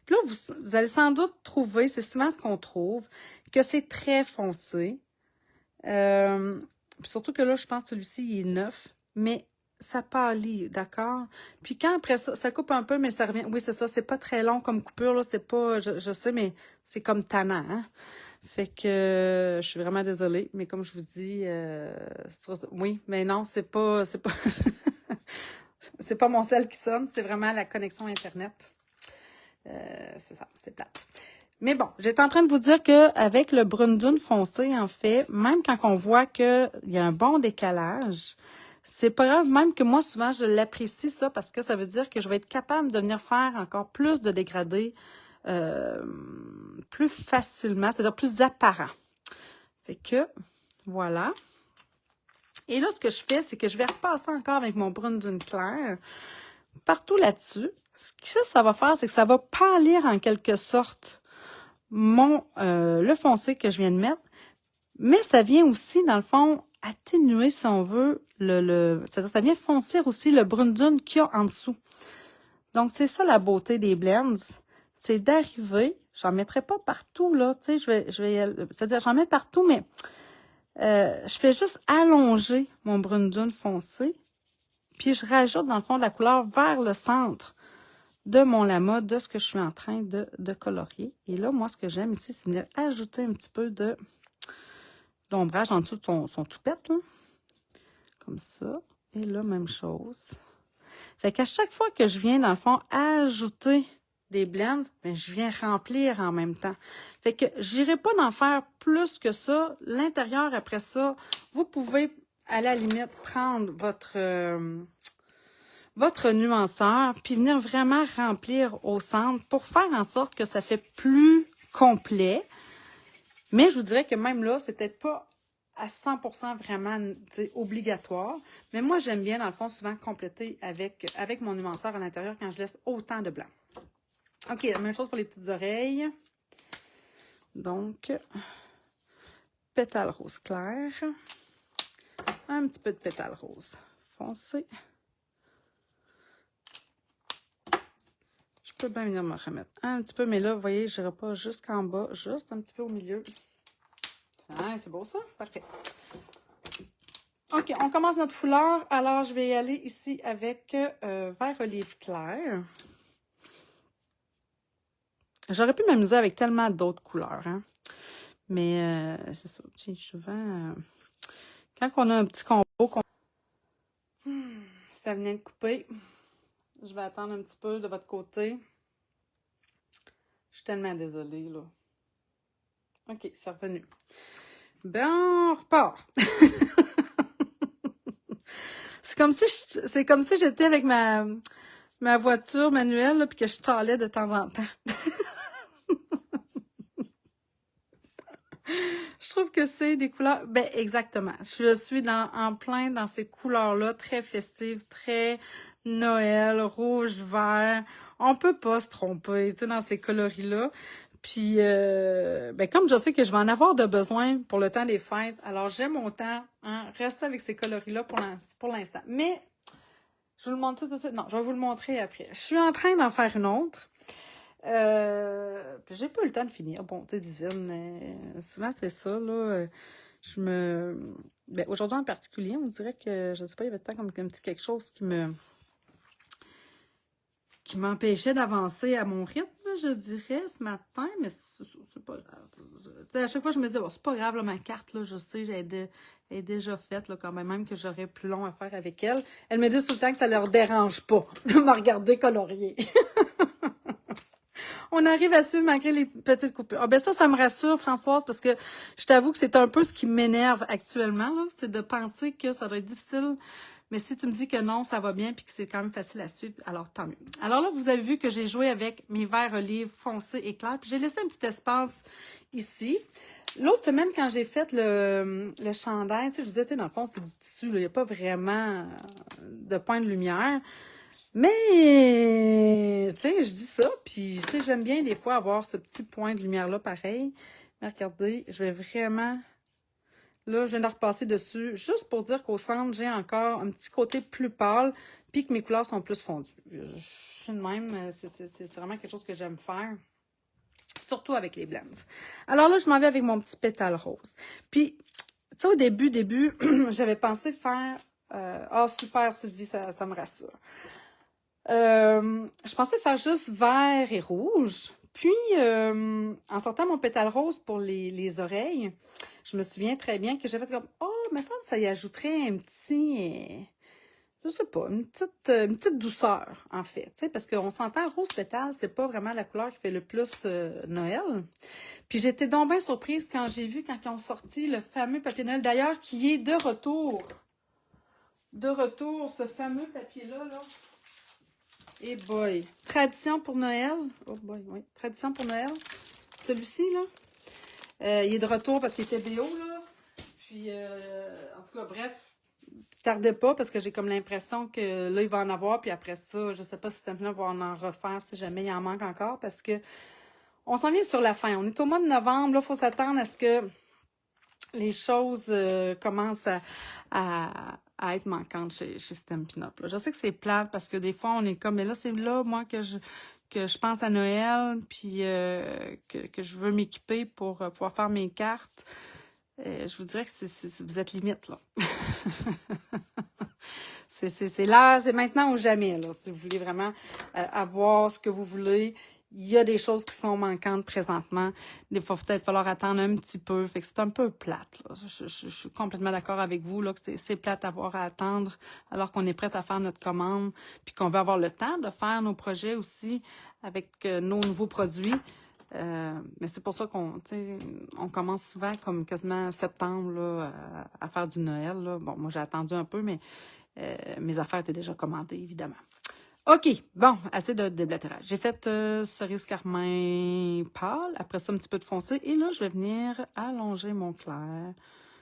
Puis là, vous allez sans doute trouver, c'est souvent ce qu'on trouve, que c'est très foncé. Surtout que là, je pense que celui-ci, il est neuf, mais ça pâlit, d'accord? Puis quand après ça, ça coupe un peu, mais ça revient. Oui, c'est ça, c'est pas très long comme coupure, là, c'est pas, je sais, mais c'est comme tannant, hein? Fait que je suis vraiment désolée, mais comme je vous dis, oui, mais non, c'est pas, c'est pas mon sel qui sonne, c'est vraiment la connexion Internet. C'est ça, c'est plate. Mais bon, j'étais en train de vous dire qu'avec le brune dune foncé, en fait, même quand on voit qu'il y a un bon décalage, c'est pas grave, même que moi, souvent, je l'apprécie ça parce que ça veut dire que je vais être capable de venir faire encore plus de dégradés plus facilement, c'est-à-dire plus apparent. Fait que, voilà. Et là, ce que je fais, c'est que je vais repasser encore avec mon brune dune clair partout là-dessus. Ce que ça va faire, c'est que ça va pâlir en quelque sorte le foncé que je viens de mettre, mais ça vient aussi, dans le fond, atténuer, si on veut, c'est-à-dire ça vient foncir aussi le brune dune qu'il y a en dessous. Donc, c'est ça la beauté des blends, c'est d'arriver, j'en mettrai pas partout, là, tu sais, c'est-à-dire j'en mets partout, mais je fais juste allonger mon brune dune foncé, puis je rajoute, dans le fond, de la couleur vers le centre de mon lama, de ce que je suis en train de colorier. Et là, moi, ce que j'aime ici, c'est venir ajouter un petit peu d'ombrage en dessous de son toupette, là. Comme ça. Et là, même chose. Fait qu'à chaque fois que je viens, dans le fond, ajouter des blends, ben, je viens remplir en même temps. Fait que j'irai pas d'en faire plus que ça. L'intérieur, après ça, vous pouvez, à la limite, prendre votre nuanceur, puis venir vraiment remplir au centre pour faire en sorte que ça fait plus complet. Mais je vous dirais que même là, c'est peut-être pas à 100% vraiment obligatoire. Mais moi, j'aime bien, dans le fond, souvent compléter avec mon nuanceur à l'intérieur quand je laisse autant de blanc. OK, la même chose pour les petites oreilles. Donc, pétale rose clair. Un petit peu de pétale rose foncé. Je peux bien venir me remettre un petit peu, mais là, vous voyez, je n'irai pas jusqu'en bas, juste un petit peu au milieu. Ah, c'est beau ça? Parfait. OK, on commence notre foulard. Alors, je vais y aller ici avec vert olive clair. J'aurais pu m'amuser avec tellement d'autres couleurs, hein? Mais c'est ça, souvent, quand on a un petit combo, ça venait de couper. Je vais attendre un petit peu de votre côté. Je suis tellement désolée, là. OK, c'est revenu. Ben, on repart. C'est comme si j'étais avec ma voiture manuelle, là, puis que je tâlais de temps en temps. Je trouve que c'est des couleurs... Ben, exactement. Je suis en plein dans ces couleurs-là, très festives, très Noël, rouge, vert. On peut pas se tromper, tu sais, dans ces coloris-là. Puis, ben, comme je sais que je vais en avoir de besoin pour le temps des fêtes, alors j'aime autant rester avec ces coloris-là pour l'instant. Mais, je vous le montre tout de suite. Non, je vais vous le montrer après. Je suis en train d'en faire une autre. J'ai pas eu le temps de finir. Bon, tu sais, divine, mais souvent c'est ça, là. Ben, aujourd'hui en particulier, on dirait que, je sais pas, il y avait tant comme un petit quelque chose qui m'empêchait d'avancer à mon rythme. je dirais, ce matin, mais c'est pas grave. Tu sais, à chaque fois, je me dis, bon, c'est pas grave, là, ma carte, là, je sais, elle est déjà faite, là, quand même que j'aurais plus long à faire avec elle. Elle me dit tout le temps que ça leur dérange pas de me regarder colorier. On arrive à suivre malgré les petites coupures. Ah ben ça me rassure, Françoise, parce que je t'avoue que c'est un peu ce qui m'énerve actuellement, là, c'est de penser que ça doit être difficile. Mais si tu me dis que non, ça va bien puis que c'est quand même facile à suivre, alors tant mieux. Alors là, vous avez vu que j'ai joué avec mes verts olives foncés et clairs. Puis j'ai laissé un petit espace ici. L'autre semaine, quand j'ai fait le chandail, tu sais, je vous disais, dans le fond, c'est du tissu, il n'y a pas vraiment de point de lumière. Mais, tu sais, je dis ça, puis, tu sais, j'aime bien des fois avoir ce petit point de lumière-là pareil. Mais regardez, je vais vraiment... Là, je viens de repasser dessus, juste pour dire qu'au centre, j'ai encore un petit côté plus pâle, puis que mes couleurs sont plus fondues. Je suis de même, c'est vraiment quelque chose que j'aime faire, surtout avec les blends. Alors là, je m'en vais avec mon petit pétale rose. Puis, tu sais, au début, j'avais pensé faire... super, Sylvie, ça me rassure. Je pensais faire juste vert et rouge. Puis, en sortant mon pétale rose pour les oreilles, je me souviens très bien que j'ai fait comme, oh, mais ça y ajouterait un petit, je sais pas, une petite douceur, en fait. Tu sais, parce qu'on s'entend, rose pétale, c'est pas vraiment la couleur qui fait le plus Noël. Puis, j'étais donc bien surprise quand j'ai vu, quand ils ont sorti le fameux papier Noël, d'ailleurs, qui est de retour. De retour, ce fameux papier-là, là. Et boy, tradition pour Noël. Oh boy, oui, tradition pour Noël. Celui-ci, là, il est de retour parce qu'il était BO, là. Puis, en tout cas, bref, tardez pas parce que j'ai comme l'impression que là, il va en avoir. Puis après ça, je sais pas si Stampin' Up va en refaire si jamais il en manque encore parce que on s'en vient sur la fin. On est au mois de novembre, là, il faut s'attendre à ce que les choses commencent à être manquantes chez Stampin' Up. Là. Je sais que c'est plate parce que des fois, on est comme, mais là, c'est là, moi, que je pense à Noël, puis que je veux m'équiper pour pouvoir faire mes cartes. Je vous dirais que vous êtes limite, là. C'est là, c'est maintenant ou jamais, là, si vous voulez vraiment avoir ce que vous voulez. Il y a des choses qui sont manquantes présentement. Il va peut-être falloir attendre un petit peu. Fait que c'est un peu plate, là. Je suis complètement d'accord avec vous, là, que c'est plate d'avoir à attendre alors qu'on est prête à faire notre commande, puis qu'on veut avoir le temps de faire nos projets aussi avec nos nouveaux produits. Mais c'est pour ça qu'on commence souvent comme quasiment septembre là, à faire du Noël. Là. Bon, moi j'ai attendu un peu, mais mes affaires étaient déjà commandées, évidemment. OK, bon, assez de déblatérage. J'ai fait cerise carmin pâle, après ça un petit peu de foncé, et là je vais venir allonger mon clair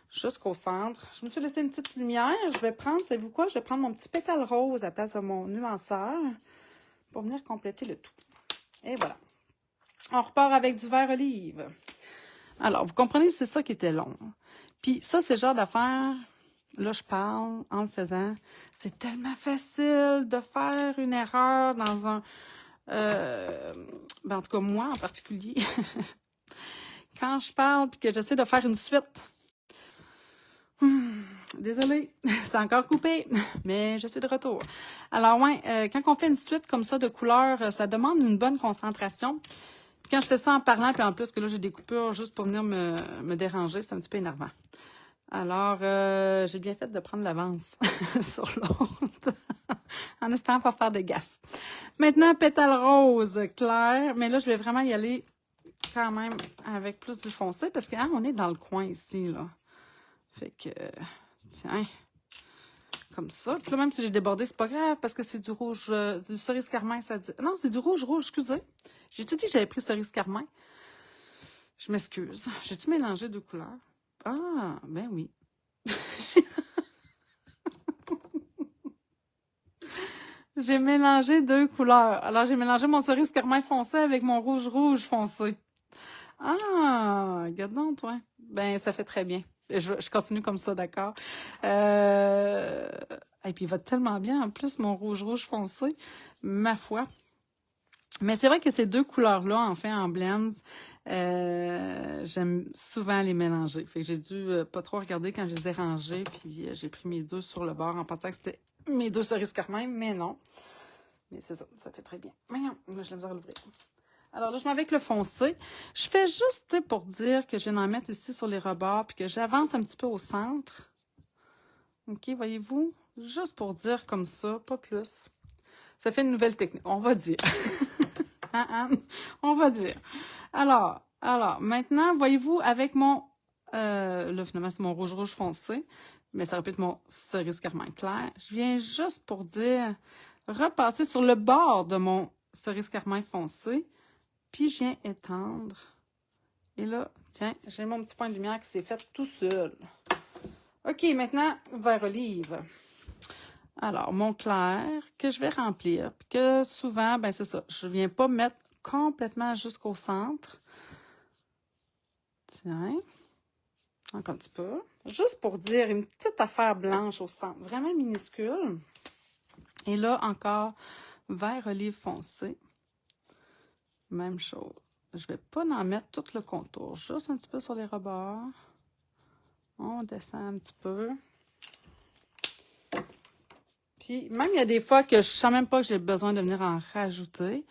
jusqu'au centre. Je me suis laissé une petite lumière. Je vais prendre, savez-vous quoi? Je vais prendre mon petit pétale rose à la place de mon nuanceur pour venir compléter le tout. Et voilà. On repart avec du vert olive. Alors, vous comprenez, c'est ça qui était long. Puis ça, c'est le genre d'affaire, là, je parle en le faisant. C'est tellement facile de faire une erreur dans un... en tout cas, moi en particulier. Quand je parle puis que j'essaie de faire une suite... Désolée, c'est encore coupé, mais je suis de retour. Alors, ouais, quand on fait une suite comme ça de couleurs, ça demande une bonne concentration. Puis quand je fais ça en parlant, puis en plus que là, j'ai des coupures juste pour venir me déranger, c'est un petit peu énervant. Alors, j'ai bien fait de prendre l'avance sur l'autre, en espérant pas faire de gaffe. Maintenant, pétale rose clair, mais là, je vais vraiment y aller quand même avec plus du foncé, parce que on est dans le coin ici, là. Fait que, tiens, comme ça. Puis là, même si j'ai débordé, c'est pas grave, parce que c'est du rouge, du cerise carmin, ça dit... Non, c'est du rouge, excusez. J'ai-tu dit que j'avais pris cerise carmin? Je m'excuse. J'ai-tu mélangé deux couleurs? Ah, ben oui. J'ai mélangé deux couleurs. Alors, j'ai mélangé mon cerise carmin foncé avec mon rouge foncé. Ah, regarde donc, toi. Ben, ça fait très bien. Je continue comme ça, d'accord? Et puis, il va tellement bien, en plus, mon rouge foncé. Ma foi. Mais c'est vrai que ces deux couleurs-là, en fait, en blends, j'aime souvent les mélanger. Fait que j'ai dû pas trop regarder quand je les ai rangés, puis j'ai pris mes deux sur le bord en pensant que c'était mes deux cerises carmin, mais non. Mais c'est ça, ça fait très bien. Voyons, là, j'ai la misère à l'ouvrir. Alors là, je m'en vais avec le foncé. Je fais juste, tu sais, pour dire que je viens d'en mettre ici sur les rebords, puis que j'avance un petit peu au centre. OK, voyez-vous? Juste pour dire comme ça, pas plus. Ça fait une nouvelle technique, on va dire. Hein, Anne? On va dire. Alors, maintenant, voyez-vous, avec mon... là, finalement, c'est mon rouge foncé, mais ça répète mon cerise carmin clair. Je viens juste pour dire, repasser sur le bord de mon cerise carmin foncé, puis je viens étendre. Et là, tiens, j'ai mon petit point de lumière qui s'est fait tout seul. OK, maintenant, vert olive. Alors, mon clair que je vais remplir, puis que souvent, ben c'est ça, je viens pas mettre complètement jusqu'au centre. Tiens, encore un petit peu. Juste pour dire une petite affaire blanche au centre, vraiment minuscule. Et là, encore, vert olive foncé. Même chose. Je vais pas en mettre tout le contour, juste un petit peu sur les rebords. On descend un petit peu. Puis, même, il y a des fois que je sens même pas que j'ai besoin de venir en rajouter.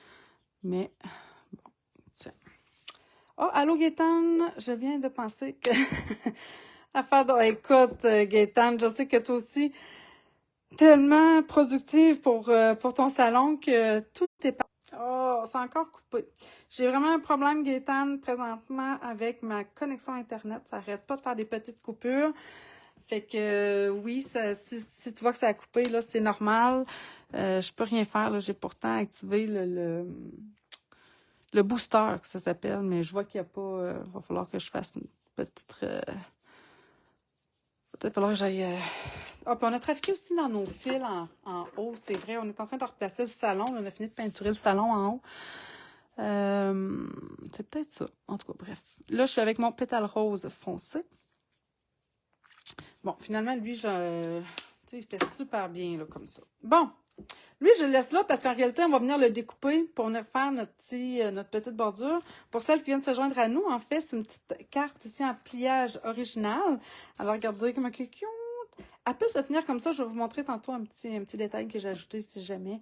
Mais, bon, tiens. Oh, allô, Gaétane, je viens de penser que... Écoute, Gaétane, je sais que toi aussi, tellement productive pour ton salon que tout est... Oh, c'est encore coupé. J'ai vraiment un problème, Gaétane, présentement, avec ma connexion Internet. Ça n'arrête pas de faire des petites coupures. Fait que oui, si tu vois que ça a coupé, là, c'est normal. Je peux rien faire. J'ai pourtant activé le booster, que ça s'appelle, mais je vois qu'il n'y a pas... va falloir que je fasse une petite... peut-être falloir que j'aille... Ah, puis on a trafiqué aussi dans nos fils en haut, c'est vrai. On est en train de replacer le salon. On a fini de peinturer le salon en haut. C'est peut-être ça. En tout cas, bref. Là, je suis avec mon pétale rose foncé. Bon, finalement, lui, il fait super bien, là, comme ça. Bon, lui, je le laisse là parce qu'en réalité, on va venir le découper pour venir faire notre petite bordure. Pour celles qui viennent se joindre à nous, en fait, c'est une petite carte ici en pliage original. Alors, regardez comment elle est cute. Elle peut se tenir comme ça. Je vais vous montrer tantôt un petit détail que j'ai ajouté si jamais.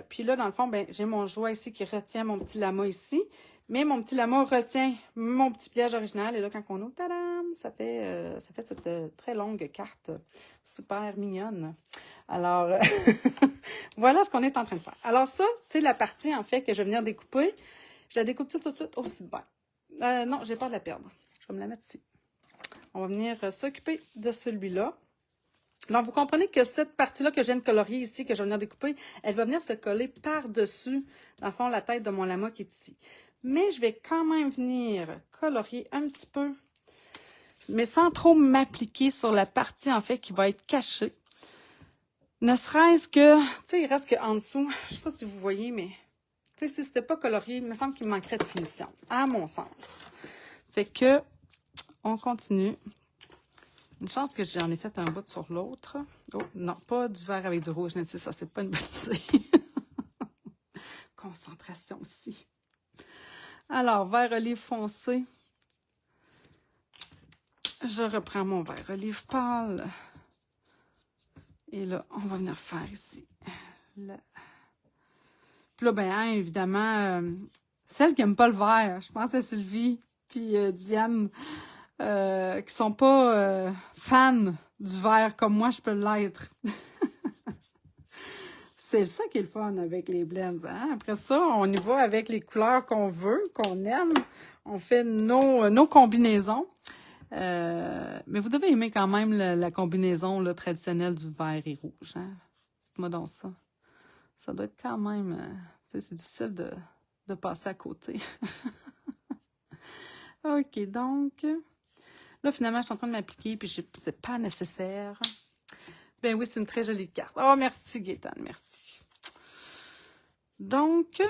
Puis là, dans le fond, ben, j'ai mon joie ici qui retient mon petit lama ici. Mais mon petit lama retient mon petit pliage original. Et là, quand on ouvre, tadam, ça fait cette très longue carte super mignonne. Alors, voilà ce qu'on est en train de faire. Alors ça, c'est la partie, en fait, que je vais venir découper. Je la découpe tout de suite aussi bien. Non, j'ai peur de la perdre. Je vais me la mettre ici. On va venir s'occuper de celui-là. Donc, vous comprenez que cette partie-là que je viens de colorier ici, que je vais venir découper, elle va venir se coller par-dessus, dans le fond, la tête de mon lama qui est ici. Mais je vais quand même venir colorier un petit peu, mais sans trop m'appliquer sur la partie, en fait, qui va être cachée. Ne serait-ce que, tu sais, il reste qu'en dessous, je ne sais pas si vous voyez, mais, tu sais, si c'était pas colorié, il me semble qu'il me manquerait de finition, à mon sens. Fait que, on continue. Une chance que j'en ai fait un bout sur l'autre. Oh, non, pas du vert avec du rouge, Nancy, ça, c'est pas une bonne idée. Concentration aussi. Alors, vert olive foncé. Je reprends mon vert olive pâle. Et là, on va venir faire ici. Là. Puis là, ben, hein, évidemment, celles qui n'aiment pas le vert, je pense à Sylvie puis Diane, qui sont pas fans du vert comme moi, je peux l'être. C'est ça qui est le fun avec les blends. Hein? Après ça, on y va avec les couleurs qu'on veut, qu'on aime. On fait nos combinaisons. Mais vous devez aimer quand même la combinaison là, traditionnelle du vert et rouge. Hein? Dites-moi donc ça. Ça doit être quand même... c'est difficile de passer à côté. OK, donc... Là, finalement, je suis en train de m'appliquer, puis c'est pas nécessaire. Ben oui, c'est une très jolie carte. Oh, merci, Gaétane, merci. Donc,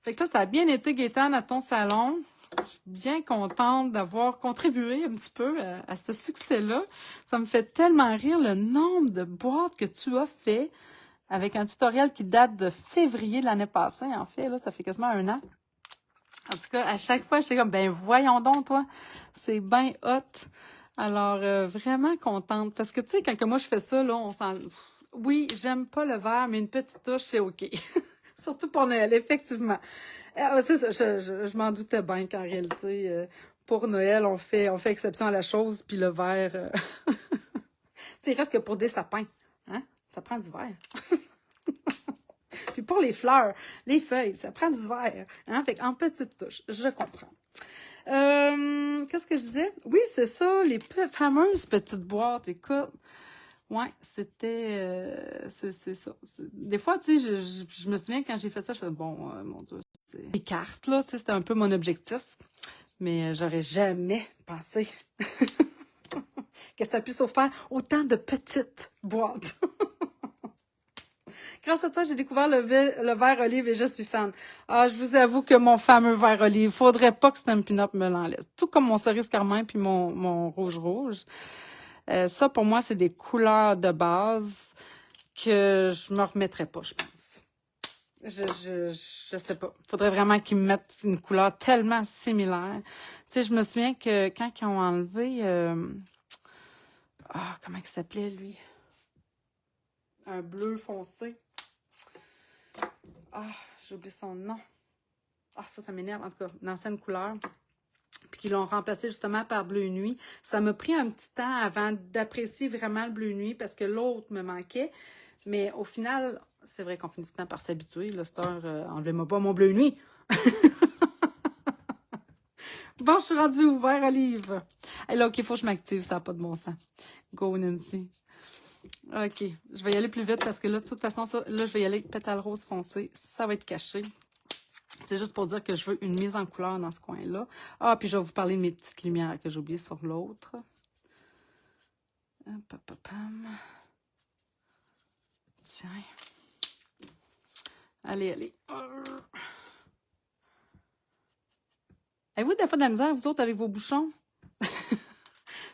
fait que là, ça a bien été, Gaétane, à ton salon. Je suis bien contente d'avoir contribué un petit peu à ce succès-là. Ça me fait tellement rire le nombre de boîtes que tu as fait avec un tutoriel qui date de février de l'année passée. En fait, là, ça fait quasiment 1 an. En tout cas, à chaque fois, j'étais comme, ben voyons donc, toi, c'est bien hot. Alors, vraiment contente. Parce que, tu sais, quand moi, je fais ça, là, on sent... Oui, j'aime pas le vert, mais une petite touche, c'est OK. Surtout pour Noël, effectivement. C'est ça, je m'en doutais bien qu'en réalité, pour Noël, on fait exception à la chose, puis le verre, il reste que pour des sapins, hein? Ça prend du verre. Puis pour les fleurs, les feuilles, ça prend du verre, hein? Fait qu'en petite touche, je comprends. Qu'est-ce que je disais? Oui, c'est ça, les fameuses petites boîtes, écoute. Ouais, c'était... c'est ça. Des fois, tu sais, je me souviens quand j'ai fait ça, je fais, bon, mon Dieu, les cartes, là, tu sais, c'était un peu mon objectif, mais j'aurais jamais pensé que ça puisse offrir autant de petites boîtes. Grâce à toi, j'ai découvert le verre olive et je suis fan. Ah, je vous avoue que mon fameux verre olive, faudrait pas que Stampin' Up me l'enlève. Tout comme mon cerise carmin puis mon rouge. Ça, pour moi, c'est des couleurs de base que je me remettrais pas, je pense. Je sais pas. Faudrait vraiment qu'ils me mettent une couleur tellement similaire. Tu sais, je me souviens que quand ils ont enlevé... comment il s'appelait, lui? Un bleu foncé. J'ai oublié son nom. Ça m'énerve. En tout cas, une ancienne couleur. Puis qu'ils l'ont remplacé justement par bleu nuit. Ça m'a pris un petit temps avant d'apprécier vraiment le bleu nuit parce que l'autre me manquait. Mais au final, c'est vrai qu'on finit tout le temps par s'habituer. Là, cette heure, enlevez-moi pas mon bleu nuit. Bon, je suis rendue ouvert, Olive. Et là, OK, il faut que je m'active, ça n'a pas de bon sens. Go, Nancy. OK, je vais y aller plus vite parce que là, de toute façon, là, je vais y aller avec pétale rose foncé. Ça va être caché. C'est juste pour dire que je veux une mise en couleur dans ce coin-là. Puis je vais vous parler de mes petites lumières que j'ai oubliées sur l'autre. Tiens. Allez. Avez-vous des fois de la misère, vous autres, avec vos bouchons?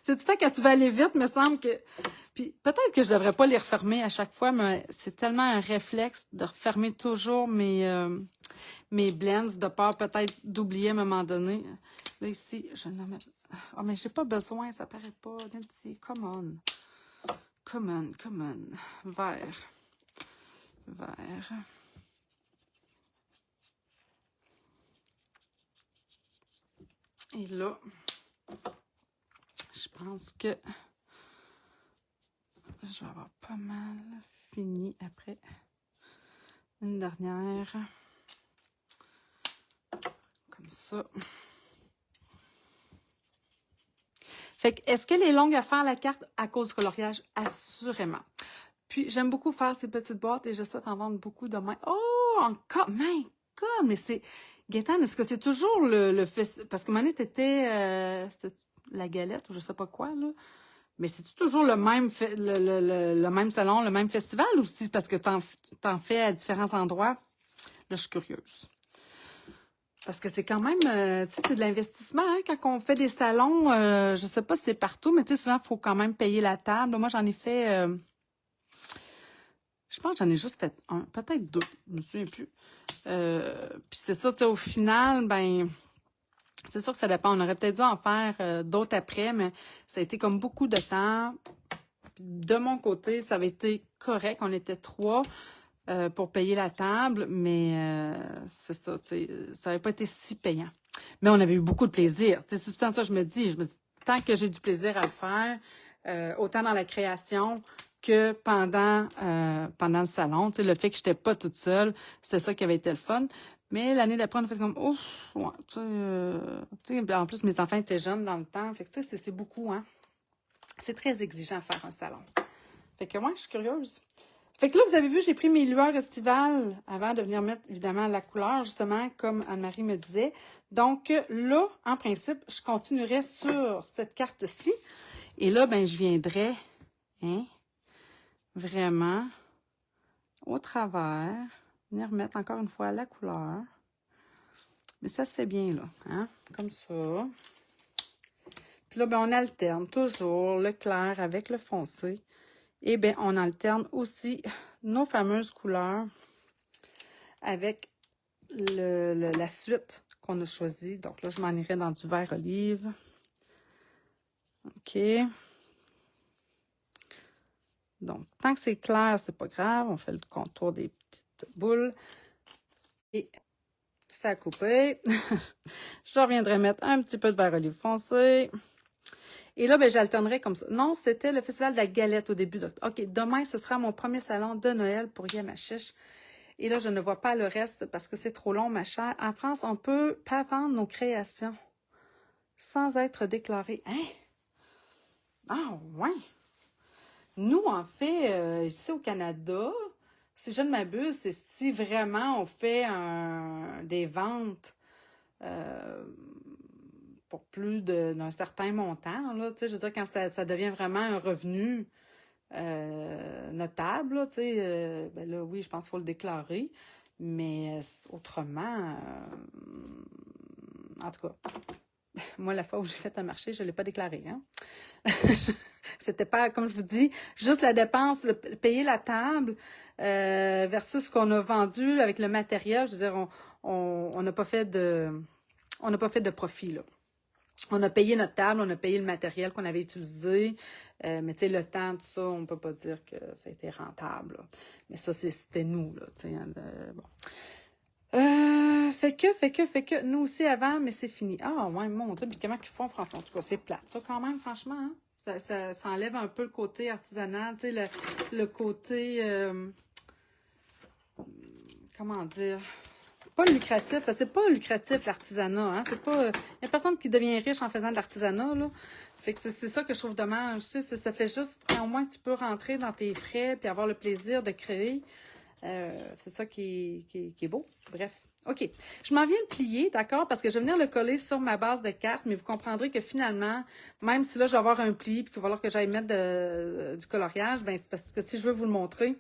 C'est du temps quand tu vas aller vite, me semble que... Puis peut-être que je devrais pas les refermer à chaque fois, mais c'est tellement un réflexe de refermer toujours mes blends, de peur peut-être d'oublier à un moment donné. Là, ici, je vais en mettre... mais j'ai pas besoin, ça paraît pas. Nancy, come on. Vert. Et là, je pense que je vais avoir pas mal fini après une dernière. Comme ça. Fait que, est-ce qu'elle est longue à faire la carte à cause du coloriage? Assurément. Puis, j'aime beaucoup faire ces petites boîtes et je souhaite en vendre beaucoup demain. Oh, encore! My God! Mais c'est... Gaétane, est-ce que c'est toujours le festival? Parce que mon c'était la galette ou je sais pas quoi, là. Mais c'est toujours le même le même salon, le même festival ou si parce que t'en fais à différents endroits? Là, je suis curieuse. Parce que c'est quand même, tu sais, c'est de l'investissement, hein, quand on fait des salons, je sais pas si c'est partout, mais tu sais, souvent, il faut quand même payer la table. Moi, j'en ai fait, je pense que j'en ai juste fait un, peut-être deux, je me souviens plus. Puis c'est ça, tu sais, au final, ben, c'est sûr que ça dépend. On aurait peut-être dû en faire d'autres après, mais ça a été comme beaucoup de temps. De mon côté, ça avait été correct. On était 3 pour payer la table, mais c'est ça, tu sais, ça n'avait pas été si payant. Mais on avait eu beaucoup de plaisir. Tu sais, c'est tout le temps ça que je me dis, tant que j'ai du plaisir à le faire, autant dans la création que pendant le salon, tu sais, le fait que je n'étais pas toute seule, c'est ça qui avait été le fun. Mais l'année d'après, on a fait comme, ouf, ouais, tu sais, en plus, mes enfants étaient jeunes dans le temps, fait que tu sais, c'est beaucoup, hein. C'est très exigeant faire un salon. Fait que moi, je suis curieuse. Fait que là, vous avez vu, j'ai pris mes lueurs estivales avant de venir mettre, évidemment, la couleur, justement, comme Anne-Marie me disait. Donc, là, en principe, je continuerai sur cette carte-ci. Et là, ben, je viendrai, hein, vraiment, au travers, venir mettre encore une fois la couleur. Mais ça se fait bien, là, hein, comme ça. Puis là, ben, on alterne toujours le clair avec le foncé. Et bien, on alterne aussi nos fameuses couleurs avec la suite qu'on a choisie. Donc là, je m'en irai dans du vert olive. OK. Donc, tant que c'est clair, c'est pas grave. On fait le contour des petites boules. Et ça a coupé. Je reviendrai mettre un petit peu de vert olive foncé. Et là, ben, j'alternerai comme ça. Non, c'était le festival de la galette au début d'octobre. OK, demain, ce sera mon premier salon de Noël pour Yamachiche. Et là, je ne vois pas le reste parce que c'est trop long, ma chère. En France, on peut pas vendre nos créations sans être déclaré. Hein? Ah, ouais. Nous, en fait, ici au Canada, si je ne m'abuse, c'est si vraiment on fait des ventes pour plus d'un certain montant, là, tu sais, je veux dire, quand ça devient vraiment un revenu notable, là, tu sais, ben là, oui, je pense qu'il faut le déclarer, mais autrement, en tout cas, moi, la fois où j'ai fait un marché, je ne l'ai pas déclaré, hein. C'était pas, comme je vous dis, juste la dépense, payer la table versus ce qu'on a vendu avec le matériel. Je veux dire, on n'a pas fait de profit, là. On a payé notre table, on a payé le matériel qu'on avait utilisé, mais tu sais, le temps, tout ça, on ne peut pas dire que ça a été rentable, là. Mais ça, c'était nous, là, tu sais, bon. Fait que, nous aussi avant, mais c'est fini. Ah, ouais, mon Dieu, puis comment ils font en français? En tout cas, c'est plate, ça, quand même, franchement, hein? Ça enlève un peu le côté artisanal, tu sais, le côté, comment dire, pas lucratif, c'est pas lucratif l'artisanat, hein, c'est pas, y a personne qui devient riche en faisant de l'artisanat, là. Fait que c'est ça que je trouve dommage, tu sais, ça fait juste qu'au moins tu peux rentrer dans tes frais puis avoir le plaisir de créer. C'est ça qui est beau. Bref. OK. Je m'en viens de plier, d'accord? Parce que je vais venir le coller sur ma base de cartes, mais vous comprendrez que finalement, même si là, je vais avoir un pli puis qu'il va falloir que j'aille mettre du coloriage, ben c'est parce que si je veux vous le montrer,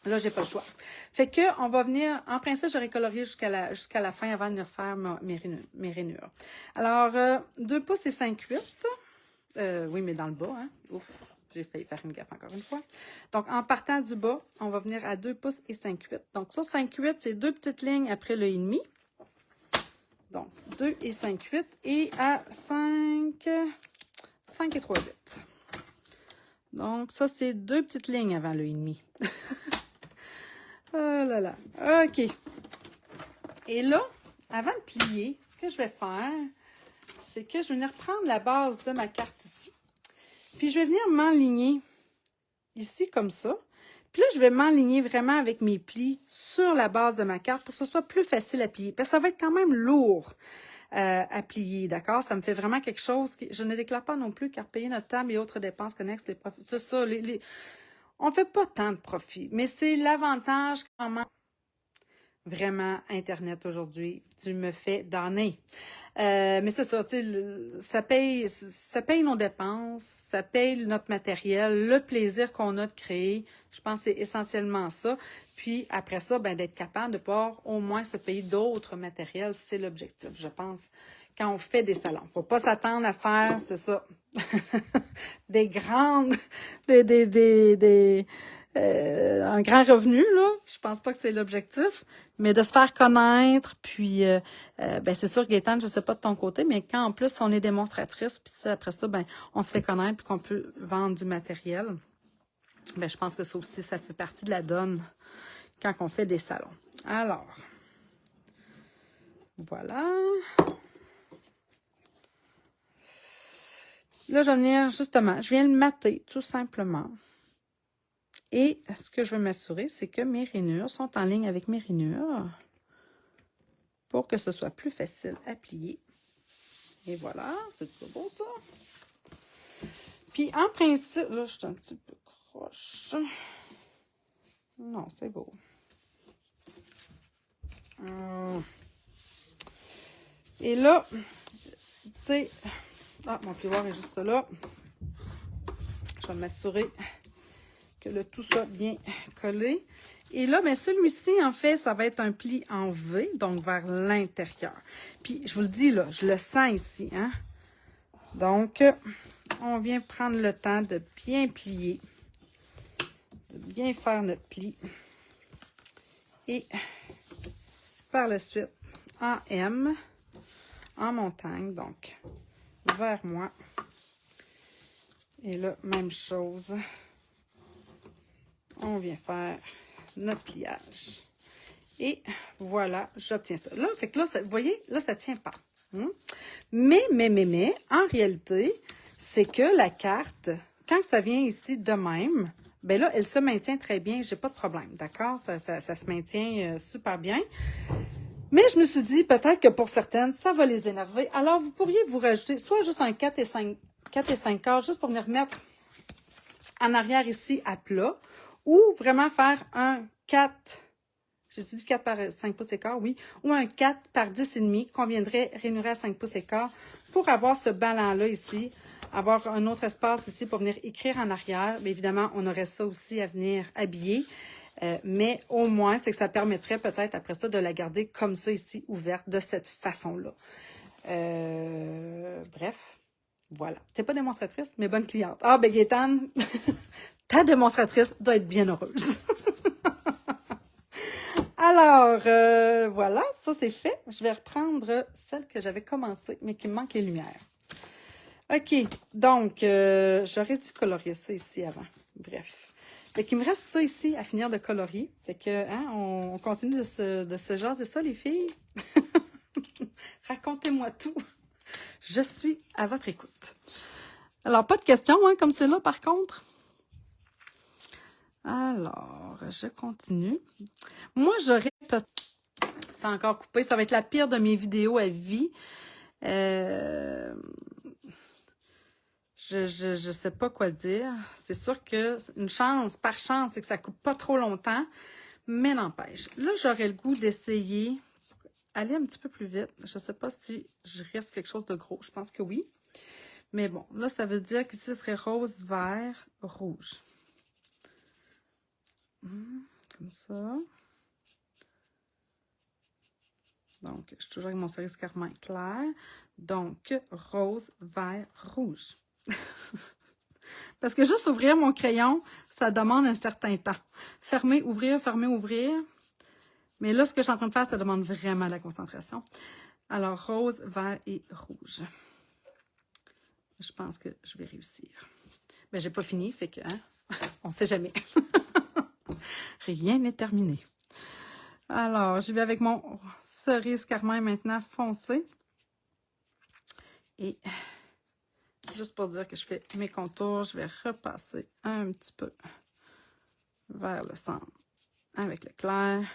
là, j'ai pas le choix. Fait que, on va venir, en principe, j'aurais colorié jusqu'à la fin avant de venir faire mes rainures. Alors, 2 pouces et 5/8. Oui, mais dans le bas, hein? Ouf. J'ai failli faire une gaffe encore une fois. Donc, en partant du bas, on va venir à 2 pouces et 5/8. Donc, sur 5/8, c'est 2 petites lignes après le 1,5. Donc, 2 et 5/8. Et à 5 et 3/8. Donc, ça, c'est 2 petites lignes avant le 1,5. Oh là là. OK. Et là, avant de plier, ce que je vais faire, c'est que je vais venir prendre la base de ma carte ici. Puis, je vais venir m'enligner ici comme ça. Puis là, je vais m'enligner vraiment avec mes plis sur la base de ma carte pour que ce soit plus facile à plier. Parce que ça va être quand même lourd à plier, d'accord? Ça me fait vraiment quelque chose que je ne déclare pas non plus car payer notre table et autres dépenses connexes, les profits. C'est ça, on ne fait pas tant de profit, mais c'est l'avantage quand même. Vraiment, Internet aujourd'hui, tu me fais donner. Mais c'est ça, tu sais, ça paye nos dépenses, ça paye notre matériel, le plaisir qu'on a de créer. Je pense que c'est essentiellement ça. Puis après ça, ben d'être capable de pouvoir au moins se payer d'autres matériels, c'est l'objectif, je pense, quand on fait des salons. Faut pas s'attendre à faire, c'est ça, des grandes, un grand revenu, là. Je pense pas que c'est l'objectif, mais de se faire connaître, puis ben c'est sûr, Gaëtane, je sais pas de ton côté, mais quand en plus on est démonstratrice, puis après ça, ben on se fait connaître, puis qu'on peut vendre du matériel, ben je pense que ça aussi, ça fait partie de la donne quand on fait des salons. Alors, voilà. Là, je vais venir, justement, je viens le mater, tout simplement. Et ce que je veux m'assurer, c'est que mes rainures sont en ligne avec mes rainures pour que ce soit plus facile à plier. Et voilà, c'est tout beau ça. Puis en principe, là, je suis un petit peu croche. Non, c'est beau. Et là, tu sais, ah, mon plioir est juste là. Je vais m'assurer que le tout soit bien collé. Et là, ben celui-ci, en fait, ça va être un pli en V, donc vers l'intérieur. Puis, je vous le dis, là, je le sens ici, hein. Donc, on vient prendre le temps de bien plier, de bien faire notre pli. Et par la suite, en M, en montagne, donc, vers moi. Et là, même chose. On vient faire notre pliage. Et voilà, j'obtiens ça. Là, fait que là, vous voyez, là, ça ne tient pas. Mais, en réalité, c'est que la carte, quand ça vient ici de même, ben là, elle se maintient très bien, j'ai pas de problème, d'accord? Ça se maintient super bien. Mais je me suis dit, peut-être que pour certaines, ça va les énerver. Alors, vous pourriez vous rajouter soit juste un 4 et 5 quarts, juste pour venir mettre en arrière ici à plat, ou vraiment faire un 4, j'ai dit 4 par 5 pouces et quart, oui, ou un 4 par 10 et demi, qu'on viendrait rainurer à 5 pouces et quart, pour avoir ce ballon-là ici, avoir un autre espace ici pour venir écrire en arrière. Mais évidemment, on aurait ça aussi à venir habiller. Mais au moins, c'est que ça permettrait peut-être après ça de la garder comme ça ici, ouverte, de cette façon-là. Bref, voilà. T'es pas démonstratrice, mais bonne cliente. Ah, ben Gaétane, ta démonstratrice doit être bien heureuse. Alors, voilà, ça c'est fait. Je vais reprendre celle que j'avais commencée, mais qui me manque les lumières. OK, donc, j'aurais dû colorier ça ici avant. Bref. Fait qu'il me reste ça ici à finir de colorier. Fait que, hein, on continue de se jaser ça, les filles. Racontez-moi tout. Je suis à votre écoute. Alors, pas de questions, hein, comme c'est là, par contre. Alors, je continue. Moi, j'aurais... C'est encore coupé. Ça va être la pire de mes vidéos à vie. Je sais pas quoi dire. C'est sûr que une chance, par chance, c'est que ça coupe pas trop longtemps. Mais n'empêche. Là, j'aurais le goût d'essayer aller un petit peu plus vite. Je sais pas si je risque quelque chose de gros. Je pense que oui. Mais bon, là, ça veut dire qu'ici, ce serait rose, vert, rouge. Comme ça. Donc, je suis toujours avec mon cerise carmin clair. Donc, rose, vert, rouge. Parce que juste ouvrir mon crayon, ça demande un certain temps. Fermer, ouvrir, fermer, ouvrir. Mais là, ce que je suis en train de faire, ça demande vraiment la concentration. Alors, rose, vert et rouge. Je pense que je vais réussir. Mais j'ai pas fini, fait que, hein, on sait jamais. Rien n'est terminé. Alors, j'y vais avec mon cerise carmin maintenant foncé. Et juste pour dire que je fais mes contours, je vais repasser un petit peu vers le centre avec le clair.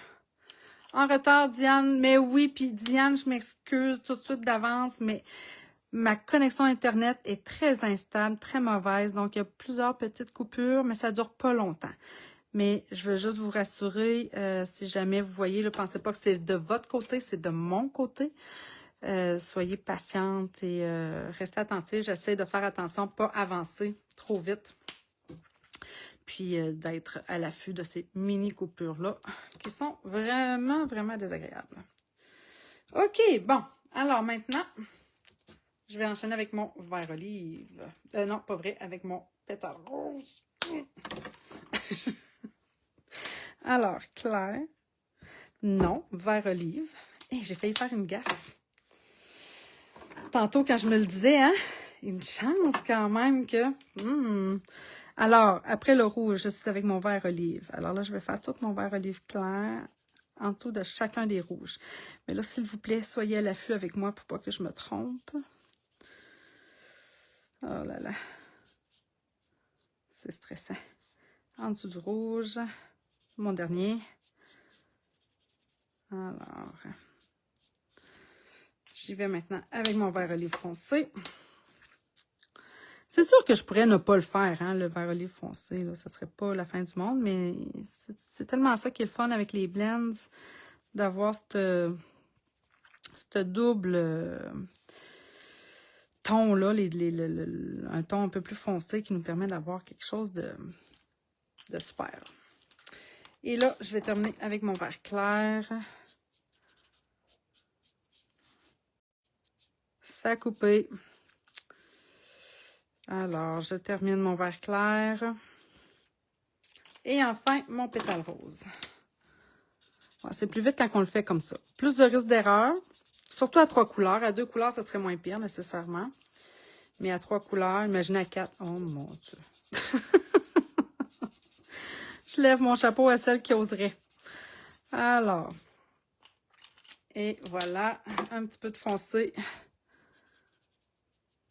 En retard, Diane, mais oui, puis Diane, je m'excuse tout de suite d'avance, mais ma connexion Internet est très instable, très mauvaise, donc il y a plusieurs petites coupures, mais ça ne dure pas longtemps. Mais je veux juste vous rassurer, si jamais vous voyez, ne pensez pas que c'est de votre côté, c'est de mon côté. Soyez patiente et restez attentive. J'essaie de faire attention, pas avancer trop vite. Puis d'être à l'affût de ces mini coupures-là qui sont vraiment, vraiment désagréables. OK, bon. Alors maintenant, je vais enchaîner avec mon vert olive. Non, pas vrai, avec mon pétale rose. Alors, clair. Non, vert olive. Hey, j'ai failli faire une gaffe. Tantôt, quand je me le disais, hein, une chance quand même que... Alors, après le rouge, je suis avec mon vert olive. Alors là, je vais faire tout mon vert olive clair en dessous de chacun des rouges. Mais là, s'il vous plaît, soyez à l'affût avec moi pour pas que je me trompe. Oh là là. C'est stressant. En dessous du rouge, mon dernier. Alors, j'y vais maintenant avec mon vert olive foncé. C'est sûr que je pourrais ne pas le faire, hein, le vert olive foncé. Là, ça serait pas la fin du monde, mais c'est tellement ça qui est le fun avec les blends, d'avoir ce double ton-là, un ton un peu plus foncé qui nous permet d'avoir quelque chose de super. Et là, je vais terminer avec mon vert clair. Ça a coupé. Alors, je termine mon vert clair. Et enfin, mon pétale rose. Ouais, c'est plus vite quand on le fait comme ça. Plus de risque d'erreur, surtout à 3 couleurs. À 2 couleurs, ça serait moins pire nécessairement. Mais à 3 couleurs, imaginez à 4. Oh mon Dieu! Je lève mon chapeau à celle qui oserait. Alors, Et voilà, un petit peu de foncé.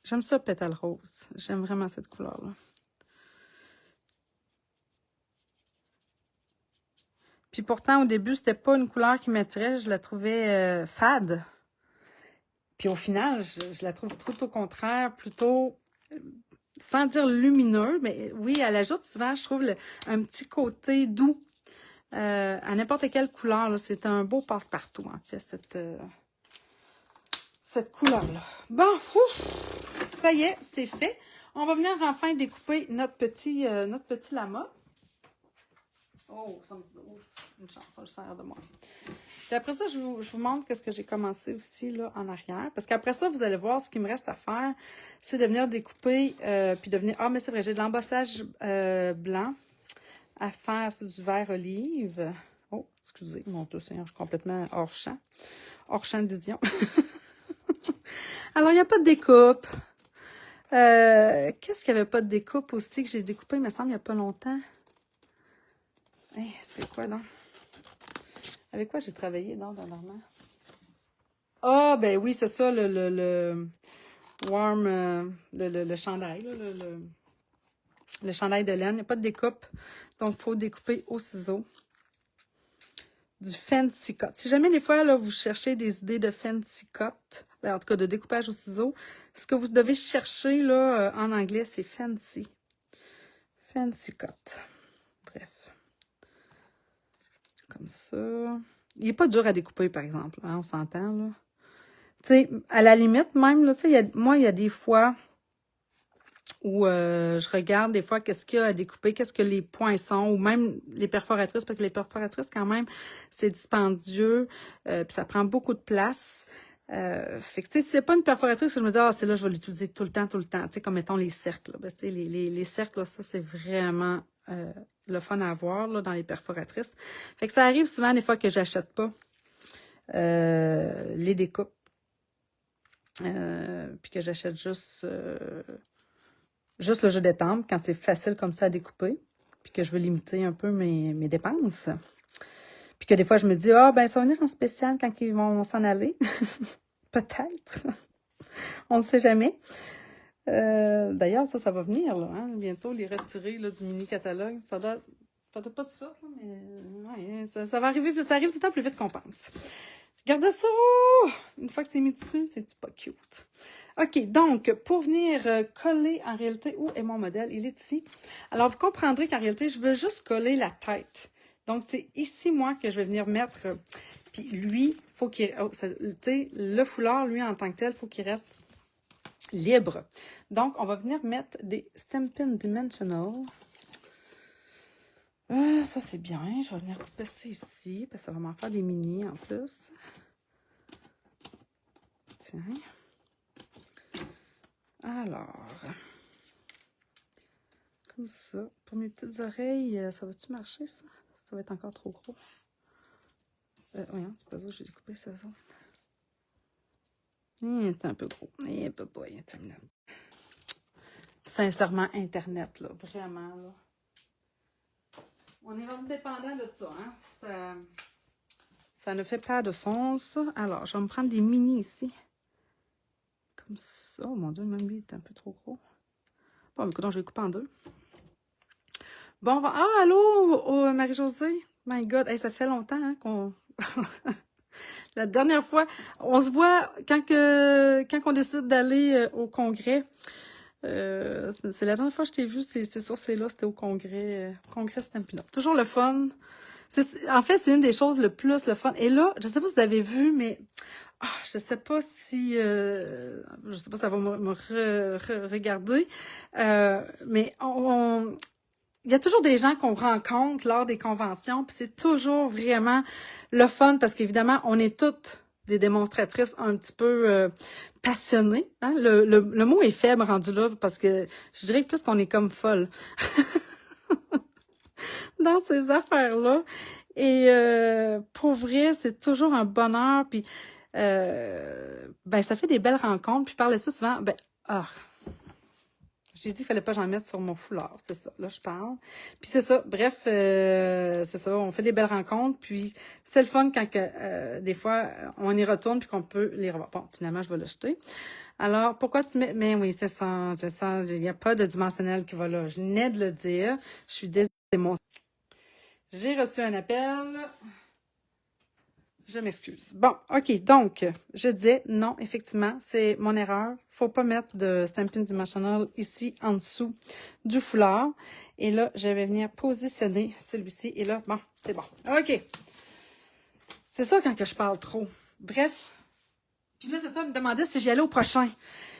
J'aime ça, pétale rose. J'aime vraiment cette couleur-là. Puis pourtant, au début, c'était pas une couleur qui m'attirait. Je la trouvais fade. Puis au final, je la trouve tout au contraire, plutôt, sans dire lumineux, mais oui, elle ajoute souvent, je trouve, un petit côté doux à n'importe quelle couleur. C'est un beau passe-partout, en fait, cette couleur-là. Bon, ouf, ça y est, c'est fait. On va venir enfin découper notre petit lama. Oh, ça me dit, ouf, une chance, ça le sert de moi. Puis après ça, je vous montre ce que j'ai commencé aussi là en arrière. Parce qu'après ça, vous allez voir, ce qui me reste à faire, c'est de venir découper, puis de venir... Ah, mais c'est vrai, j'ai de l'embossage blanc à faire sur du vert olive. Oh, excusez, mon Dieu Seigneur, je suis complètement hors champ. Hors champ d'édition. Alors, il n'y a pas de découpe. Qu'est-ce qu'il n'y avait pas de découpe aussi que j'ai découpé, il me semble, il n'y a pas longtemps? Hey, c'était quoi, donc? Avec quoi j'ai travaillé, donc, dernièrement? Ah, ben oui, c'est ça, le warm, le chandail, là, le chandail de laine. Il n'y a pas de découpe, donc il faut découper au ciseau. Du fancy cut. Si jamais, des fois, là, vous cherchez des idées de fancy cut, ben, en tout cas, de découpage au ciseau, ce que vous devez chercher, là, en anglais, c'est fancy. Fancy cut. Bref. Comme ça. Il n'est pas dur à découper, par exemple, hein, on s'entend, là. Tu sais, à la limite, même, là, tu sais, moi, il y a des fois où je regarde des fois qu'est-ce qu'il y a à découper, qu'est-ce que les points sont, ou même les perforatrices, parce que les perforatrices, quand même, c'est dispendieux, puis ça prend beaucoup de place. Fait que, tu sais, si c'est pas une perforatrice que je me dis, ah, c'est là, je vais l'utiliser tout le temps, tu sais, comme mettons les cercles, là. Ben, tu sais, les cercles, là, ça, c'est vraiment le fun à avoir, là, dans les perforatrices. Fait que ça arrive souvent, des fois, que j'achète pas les découpes, puis que j'achète juste le jeu d'étampe quand c'est facile comme ça à découper, puis que je veux limiter un peu mes dépenses. Puis que des fois, je me dis, ah, ben, ça va venir en spécial quand ils vont s'en aller. Peut-être. On ne sait jamais. D'ailleurs, ça va venir, là, hein, bientôt, les retirer là, du mini-catalogue. Ça doit pas de suite, là, mais ouais, ça va arriver, ça arrive tout le temps plus vite qu'on pense. Regardez ça! Une fois que c'est mis dessus, c'est pas cute. OK, donc, pour venir coller, en réalité, où est mon modèle? Il est ici. Alors, vous comprendrez qu'en réalité, je veux juste coller la tête. Donc, c'est ici, moi, que je vais venir mettre. Puis lui, il faut qu'il... Oh, tu sais, le foulard, lui, en tant que tel, il faut qu'il reste libre. Donc, on va venir mettre des Stampin' Dimensional. Ça, c'est bien. Je vais venir couper ça ici, parce que ça va m'en faire des mini en plus. Tiens. Alors, comme ça. Pour mes petites oreilles, ça va-tu marcher, ça? Ça va être encore trop gros. Voyons, c'est pas ça, j'ai découpé ça. Il est un peu gros. Il est pas sincèrement, Internet, là. Vraiment, là. On est rendu dépendant de ça, hein? Ça ne fait pas de sens. Alors, je vais me prendre des mini ici. Comme ça. Oh mon Dieu, même lui, il est un peu trop gros. Bon, écoute, je vais couper en deux. Bon, ah, allô, oh, Marie-Josée. My God, hey, ça fait longtemps hein, qu'on... La dernière fois, on se voit quand on décide d'aller au congrès. C'est la dernière fois que je t'ai vu, c'est sur là, c'était au congrès Stampin' Up. Toujours le fun. En fait, c'est une des choses le plus le fun. Et là, je sais pas si vous avez vu, mais je sais pas si je sais pas si ça va me regarder. Mais il y a toujours des gens qu'on rencontre lors des conventions, puis c'est toujours vraiment le fun parce qu'évidemment, on est toutes des démonstratrices un petit peu passionnées. Hein? Le mot est faible rendu là parce que je dirais plus qu'on est comme folle dans ces affaires-là. Et pour vrai, c'est toujours un bonheur. Puis ben ça fait des belles rencontres. Puis par ça souvent, J'ai dit qu'il fallait pas que j'en mette sur mon foulard, c'est ça, là je parle. Puis c'est ça, bref, c'est ça, on fait des belles rencontres, puis c'est le fun quand des fois on y retourne puis qu'on peut les revoir. Bon, finalement, je vais le jeter. Alors, pourquoi tu mets... Mais oui, c'est ça, je sens, il n'y a pas de dimensionnel qui va là. Je venais de le dire, je suis désolée, j'ai reçu un appel. Je m'excuse. Bon, OK, donc, je disais, non, effectivement, c'est mon erreur. Faut pas mettre de Stampin' Dimensional ici, en dessous du foulard. Et là, je vais venir positionner celui-ci. Et là, bon, c'était bon. OK. C'est ça quand que je parle trop. Bref. Puis là, c'est ça, me demandait si j'y allais au prochain.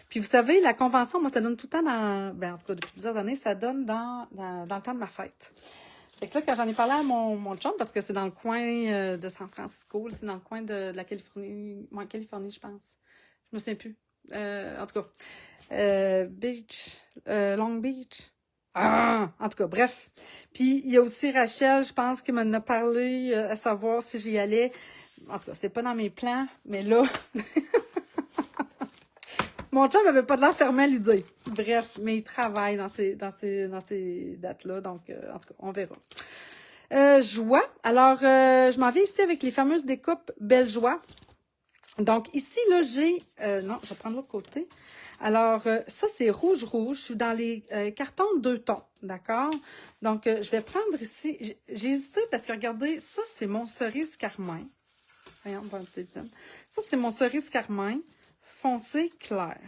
Puis vous savez, la convention, moi, ça donne tout le temps dans... Ben, en tout cas, depuis plusieurs années, ça donne dans le temps de ma fête. Fait que là, quand j'en ai parlé à mon chum, parce que c'est dans le coin de San Francisco, c'est dans le coin de la Californie, moi, Californie, je pense. Je me souviens plus. En tout cas, Beach, Long Beach. Ah! En tout cas, bref. Puis, il y a aussi Rachel, je pense, qui m'en a parlé à savoir si j'y allais. En tout cas, c'est pas dans mes plans, mais là... Mon chum n'avait pas de l'air fermé à l'idée. Bref, mais il travaille dans ces dates-là, donc en tout cas, on verra. Joie. Alors, je m'en vais ici avec les fameuses découpes Belle Joie. Donc ici, là, j'ai... non, je vais prendre l'autre côté. Alors, ça, c'est rouge-rouge. Je suis dans les cartons 2 tons, d'accord? Donc, je vais prendre ici... J'ai hésité parce que, regardez, ça, c'est mon cerise carmin. Voyons, ça, c'est mon cerise carmin foncé clair.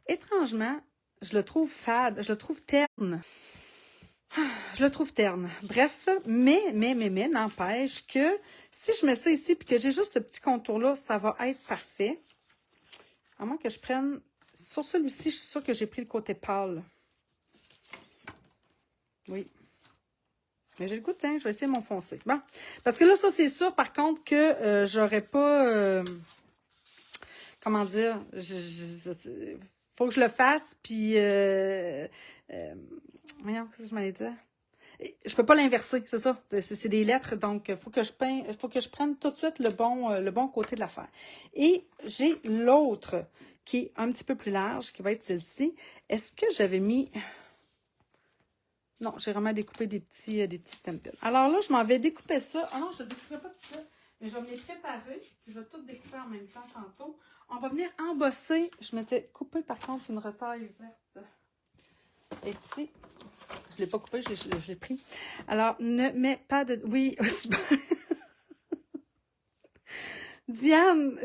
Étrangement, je le trouve fade, je le trouve terne. Je le trouve terne. Bref, mais, n'empêche que si je mets ça ici et que j'ai juste ce petit contour-là, ça va être parfait. À moins que je prenne... Sur celui-ci, je suis sûre que j'ai pris le côté pâle. Oui. Mais j'ai le goût, tiens, je vais essayer mon foncé. Bon. Parce que là, ça, c'est sûr, par contre, que j'aurais pas... comment dire? Faut que je le fasse, puis... voyons, qu'est-ce que je m'allais dire? Je peux pas l'inverser, c'est ça. C'est des lettres, donc faut que je prenne tout de suite le bon côté de l'affaire. Et j'ai l'autre qui est un petit peu plus large, qui va être celle-ci. Est-ce que j'avais mis... Non, j'ai vraiment découpé des petits stampins. Alors là, je m'en vais découper ça. Ah non, je ne découperai pas tout ça, mais je vais me les préparer. Puis je vais tout découper en même temps tantôt. On va venir embosser. Je m'étais coupé par contre une retaille verte. Et ici, je ne l'ai pas coupé, je l'ai pris. Alors, ne mets pas de... Oui, aussi. Diane,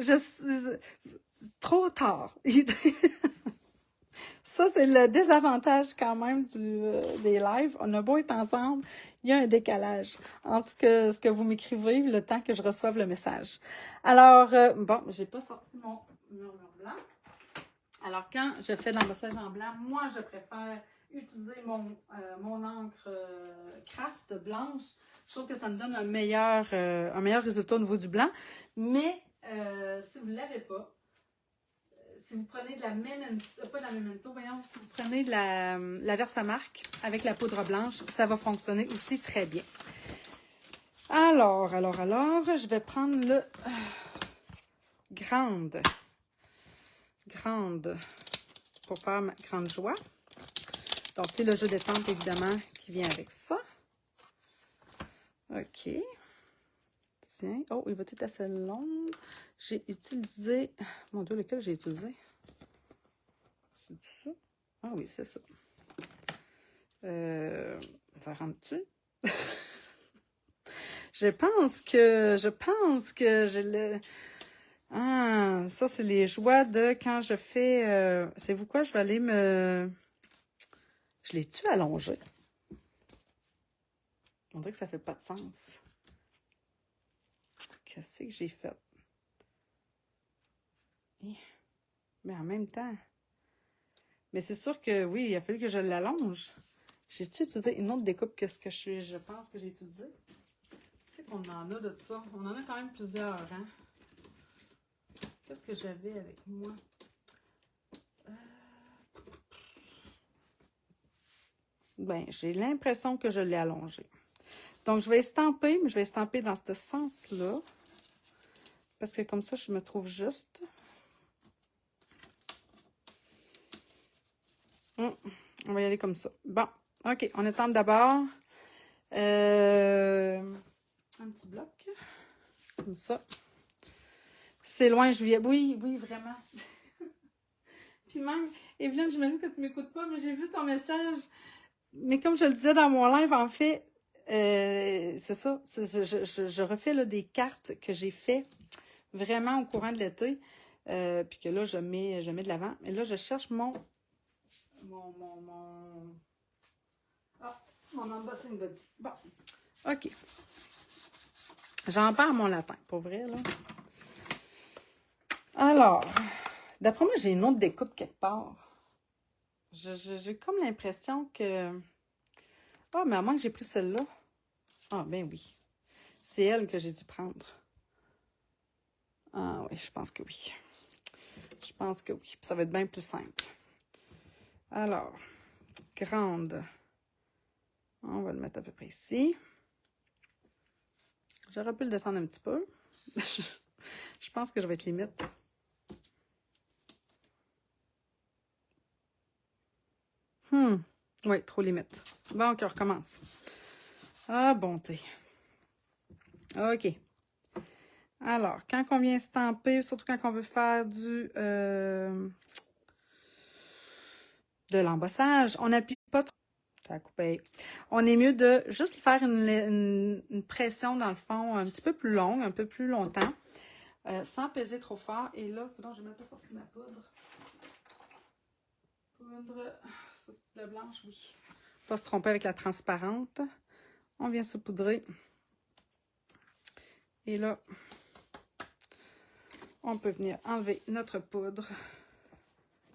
trop tard. Ça, c'est le désavantage quand même des lives. On a beau être ensemble, il y a un décalage entre ce que vous m'écrivez et le temps que je reçoive le message. Alors, bon, j'ai pas sorti mon murmure blanc. Alors, quand je fais de l'embossage en blanc, moi, je préfère utiliser mon encre craft blanche. Je trouve que ça me donne un meilleur résultat au niveau du blanc. Mais, si vous ne l'avez pas, si vous prenez de la Memento, pas de la Memento, voyons, si vous prenez de la Versamark avec la poudre blanche, ça va fonctionner aussi très bien. Alors, je vais prendre le grande pour faire ma grande joie. Donc, c'est le jeu détente, évidemment, qui vient avec ça. OK. Tiens. Oh, il va être assez long. J'ai utilisé... Mon Dieu, lequel j'ai utilisé? C'est ça? Ah oui, c'est ça. Ça rentre-tu? Je pense que je le... Ah, ça, c'est les joies de quand je fais... savez-vous quoi? Je vais aller me... Je l'ai-tu allongé? On dirait que ça fait pas de sens. Qu'est-ce que j'ai fait? Mais en même temps... Mais c'est sûr que oui, il a fallu que je l'allonge. J'ai-tu utilisé une autre découpe que ce que je pense que j'ai utilisé? Tu sais qu'on en a de ça. On en a quand même plusieurs, hein? Qu'est-ce que j'avais avec moi? Ben, j'ai l'impression que je l'ai allongé. Donc, je vais estamper, mais je vais estamper dans ce sens-là. Parce que comme ça, je me trouve juste. On va y aller comme ça. Bon, OK. On étend d'abord un petit bloc. Comme ça. C'est loin, Juliette. Oui, oui, vraiment. Puis même, Evelyne, j'imagine que tu ne m'écoutes pas, mais j'ai vu ton message. Mais comme je le disais dans mon live, en fait, c'est ça. Je refais là, des cartes que j'ai fait vraiment au courant de l'été. Puis que là, je mets de l'avant. Mais là, je cherche mon embossing body. Bon, OK. J'en perds mon lapin, pour vrai, là. Alors, d'après moi, j'ai une autre découpe quelque part. J'ai comme l'impression que... Ah, mais à moins que j'ai pris celle-là. Ah, ben oui. C'est elle que j'ai dû prendre. Ah oui, je pense que oui. Je pense que oui. Puis ça va être bien plus simple. Alors, grande. On va le mettre à peu près ici. J'aurais pu le descendre un petit peu. Je pense que je vais être limite. Oui, trop limite. Bon, OK, on recommence. Ah, bonté. OK. Alors, quand on vient stamper, surtout quand on veut faire de l'embossage, on n'appuie pas trop. Ça a coupé. On est mieux de juste faire une pression, dans le fond, un petit peu plus longue, un peu plus longtemps, sans peser trop fort. Et là, je n'ai même pas sorti ma poudre. Poudre, ça c'est de la blanche, oui. Pas se tromper avec la transparente. On vient saupoudrer. Et là, on peut venir enlever notre poudre,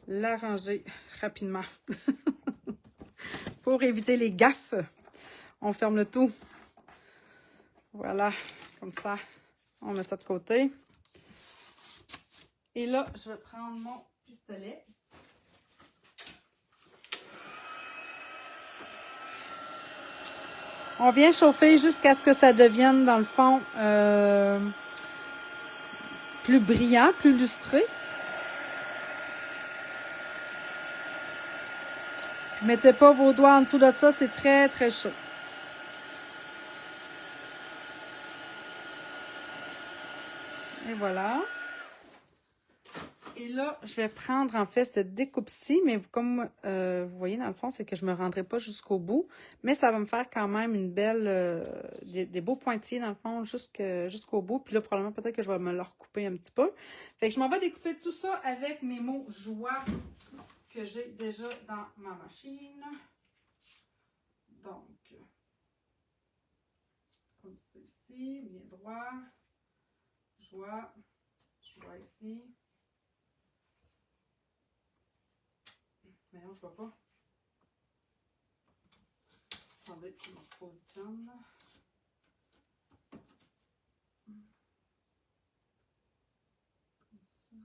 l'arranger rapidement pour éviter les gaffes. On ferme le tout. Voilà, comme ça. On met ça de côté. Et là, je vais prendre mon pistolet. On vient chauffer jusqu'à ce que ça devienne, dans le fond, plus brillant, plus lustré. Mettez pas vos doigts en dessous de ça, c'est très, très chaud. Et voilà. Et là, je vais prendre en fait cette découpe-ci, mais comme vous voyez dans le fond, c'est que je ne me rendrai pas jusqu'au bout, mais ça va me faire quand même une belle, des beaux pointillés dans le fond jusqu'au bout. Puis là, probablement peut-être que je vais me le recouper un petit peu. Fait que je m'en vais découper tout ça avec mes mots joie que j'ai déjà dans ma machine. Donc, comme ça ici, bien droit, joie ici. Mais non, je vois pas. Attendez, je me repositionne là. Comme ça.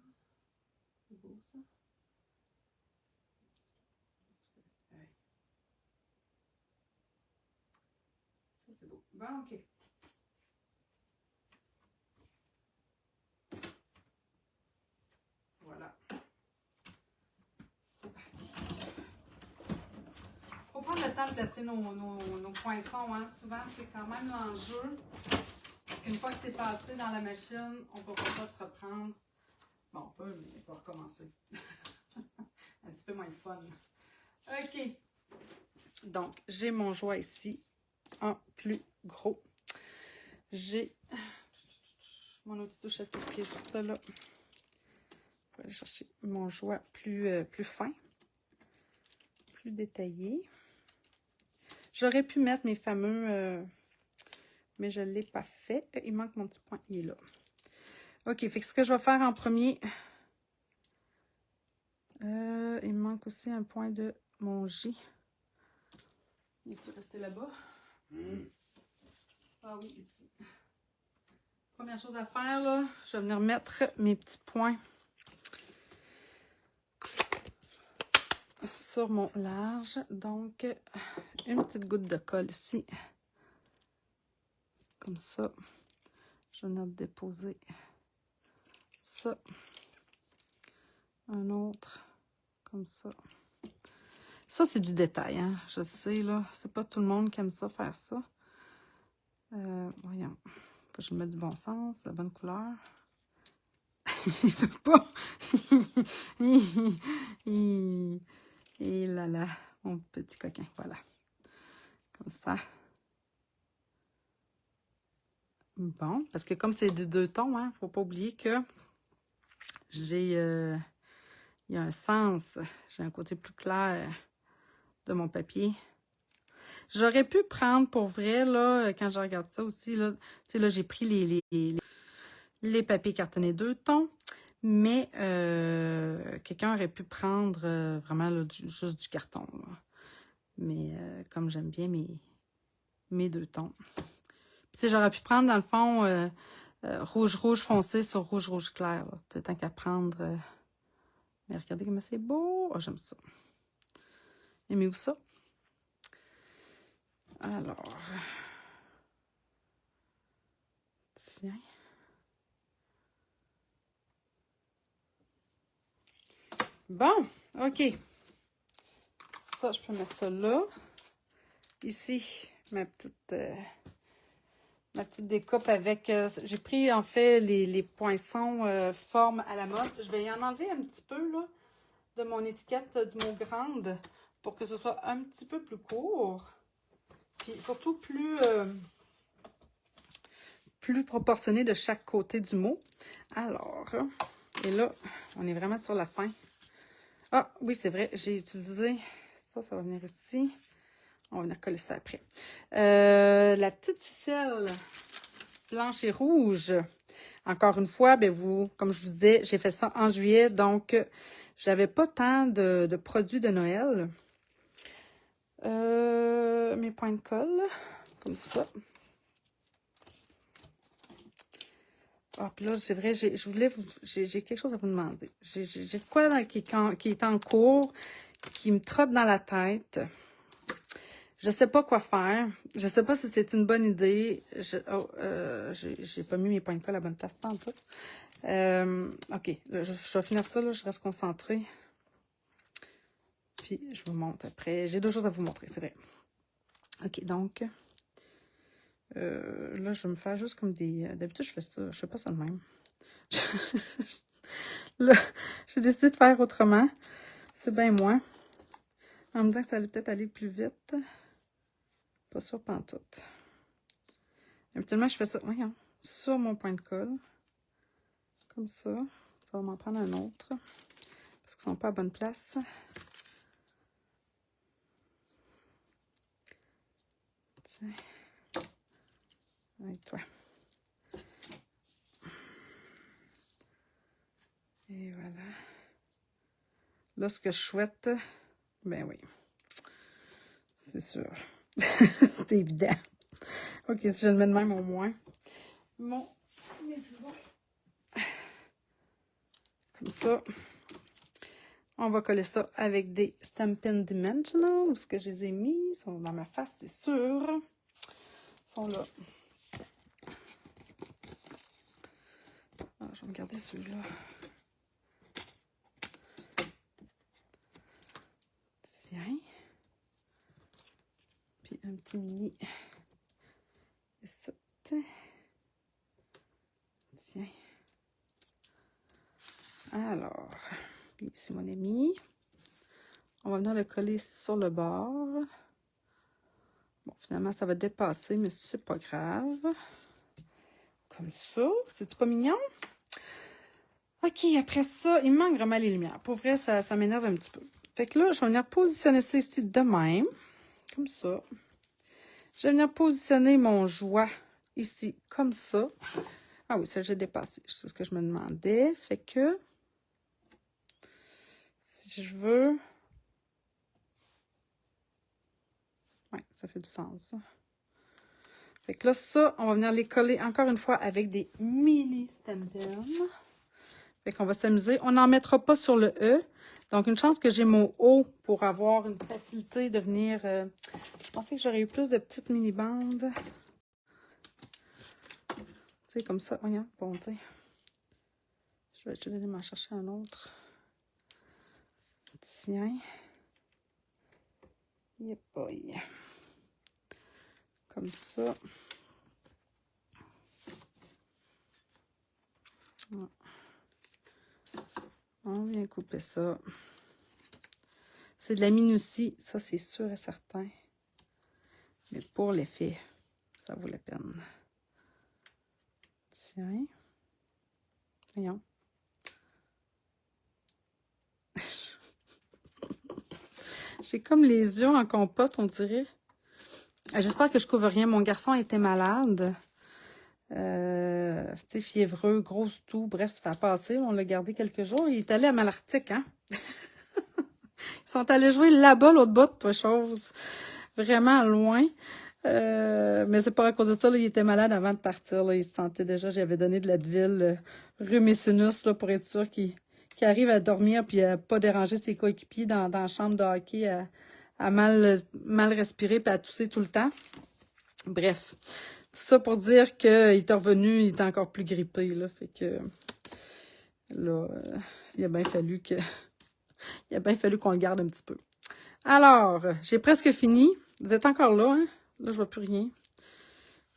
C'est beau ça. Ouais. Ça c'est beau. Bon, ok. Voilà. C'est parti. Faut prendre le temps de placer nos poinçons, hein. Souvent, c'est quand même l'enjeu. Une fois que c'est passé dans la machine, on ne peut pas se reprendre. Bon, on peut, mais on peut recommencer. Un petit peu moins le fun. OK. Donc, j'ai mon joie ici en plus gros. J'ai mon outil touche à tout qui est juste là. Je vais aller chercher mon joie plus fin, plus détaillé. J'aurais pu mettre mes fameux, mais je ne l'ai pas fait. Il manque mon petit point, il est là. OK, fait que ce que je vais faire en premier, il me manque aussi un point de mon J. Es-tu resté là-bas? Ah oui, ici. Première chose à faire, là, je vais venir mettre mes petits points sur mon large. Donc, une petite goutte de colle ici. Comme ça. Je vais venir déposer ça. Un autre, comme ça. Ça, c'est du détail, hein. Je sais, là. C'est pas tout le monde qui aime ça, faire ça. Voyons. Faut que je mette du bon sens, la bonne couleur. Il veut pas. Et là là, mon petit coquin, voilà. Comme ça. Bon, parce que comme c'est de 2 tons, hein, faut pas oublier que j'ai... il y a un sens. J'ai un côté plus clair de mon papier. J'aurais pu prendre pour vrai, là, quand je regarde ça aussi, là, tu sais, là, j'ai pris les papiers cartonnés 2 tons, mais quelqu'un aurait pu prendre vraiment là, juste du carton. Là. Mais comme j'aime bien mes 2 tons. Puis, tu sais, j'aurais pu prendre, dans le fond, rouge foncé sur rouge clair. Là. Tant qu'à prendre... mais regardez comment c'est beau. Oh, j'aime ça. Aimez-vous ça? Alors... Tiens. Bon, OK. Ça, je peux mettre ça là. Ici, ma petite découpe avec... j'ai pris, en fait, les poinçons forme à la mode. Je vais y en enlever un petit peu, là, de mon étiquette du mot grande pour que ce soit un petit peu plus court. Puis surtout plus proportionné de chaque côté du mot. Alors, et là, on est vraiment sur la fin. Ah, oui, c'est vrai, j'ai utilisé... Ça va venir ici. On va venir coller ça après. La petite ficelle blanche et rouge. Encore une fois, ben comme je vous disais, j'ai fait ça en juillet, donc j'avais pas tant de produits de Noël. Mes points de colle, comme ça. Ah, puis là, c'est vrai, j'ai quelque chose à vous demander. J'ai de quoi qui est en cours, qui me trotte dans la tête. Je sais pas quoi faire. Je sais pas si c'est une bonne idée. J'ai pas mis mes points de colle à la bonne place, pas en tout. OK, je vais finir ça, là, je reste concentrée. Puis, je vous montre après. J'ai 2 choses à vous montrer, c'est vrai. OK, donc, là, je vais me faire juste comme des... D'habitude, je fais pas ça de même. Là, j'ai décidé de faire autrement. C'est bien moins. En me disant que ça allait peut-être aller plus vite. Pas sûr pantoute. Habituellement, je fais ça, voyons, sur mon point de colle. Comme ça. Ça va m'en prendre un autre. Parce qu'ils ne sont pas à bonne place. Tiens. Avec toi. Et voilà. Là, ce que je souhaite, ben oui. C'est sûr. C'est évident. OK, si je le mets de même au moins. Mes ciseaux. Comme ça. On va coller ça avec des Stampin' Dimensional. Où est-ce que je les ai mis? Ils sont dans ma face, c'est sûr. Ils sont là. Ah, je vais me garder ceux-là. Tiens. Puis un petit mini. Tiens. Alors, ici mon ami. On va venir le coller sur le bord. Bon, finalement, ça va dépasser, mais c'est pas grave. Comme ça. C'est-tu pas mignon? OK, après ça, il me manque vraiment les lumières. Pour vrai, ça m'énerve un petit peu. Fait que là, je vais venir positionner ça ici de même. Comme ça. Je vais venir positionner mon joie ici, comme ça. Ah oui, ça, j'ai dépassé. C'est ce que je me demandais. Fait que, si je veux... Oui, ça fait du sens, ça. Fait que là, ça, on va venir les coller encore une fois avec des mini Stampin'. Fait qu'on va s'amuser. On n'en mettra pas sur le E. Donc, une chance que j'ai mon O pour avoir une facilité de venir... je pensais que j'aurais eu plus de petites mini-bandes. Tu sais, comme ça. Regarde, bon, tu sais. Je vais aller m'en chercher un autre. Tiens. Yep, boy. Comme ça. On vient couper ça. C'est de la minutie, ça c'est sûr et certain. Mais pour l'effet, ça vaut la peine. Tiens. Voyons. J'ai comme les yeux en compote, on dirait. J'espère que je couvre rien. Mon garçon était malade. Tu sais, fiévreux, grosse toux. Bref, ça a passé. On l'a gardé quelques jours. Il est allé à Malartic, hein? Ils sont allés jouer là-bas, l'autre bout de toi, chose. Vraiment loin. Mais c'est pas à cause de ça, là, il était malade avant de partir. Là, il se sentait déjà, j'avais donné de l'Advil, rhume et sinus, là, pour être sûr qu'il arrive à dormir puis à pas déranger ses coéquipiers dans la chambre de hockey, à mal respirer puis à tousser tout le temps. Bref, tout ça pour dire qu'il est revenu, il était encore plus grippé, là, fait que là, il a bien fallu qu'on le garde un petit peu. Alors, j'ai presque fini. Vous êtes encore là, hein? Là, je vois plus rien.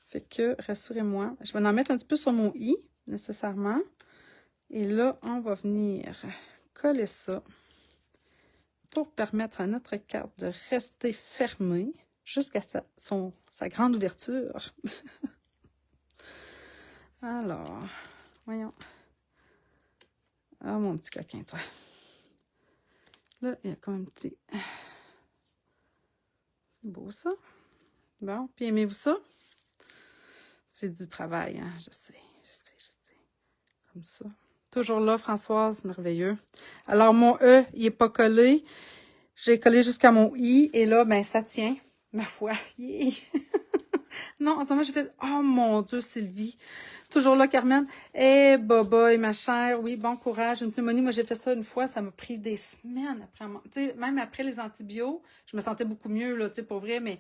Fait que, rassurez-moi. Je vais en mettre un petit peu sur mon i, nécessairement. Et là, on va venir coller ça pour permettre à notre carte de rester fermée jusqu'à sa grande ouverture. Alors, voyons. Ah, mon petit coquin, toi. Là, il y a comme un petit... C'est beau, ça. Bon, puis aimez-vous ça? C'est du travail, hein? Je sais. Comme ça. Toujours là, Françoise, merveilleux. Alors, mon E, il n'est pas collé. J'ai collé jusqu'à mon I, et là, ben, ça tient. Ma foi. Yeah. Non, en ce moment, j'ai fait... Oh, mon Dieu, Sylvie. Toujours là, Carmen. Eh, boboy, ma chère. Oui, bon courage. Une pneumonie, moi, j'ai fait ça une fois. Ça m'a pris des semaines après. Tu sais, même après les antibiotiques, je me sentais beaucoup mieux, là, tu sais, pour vrai, mais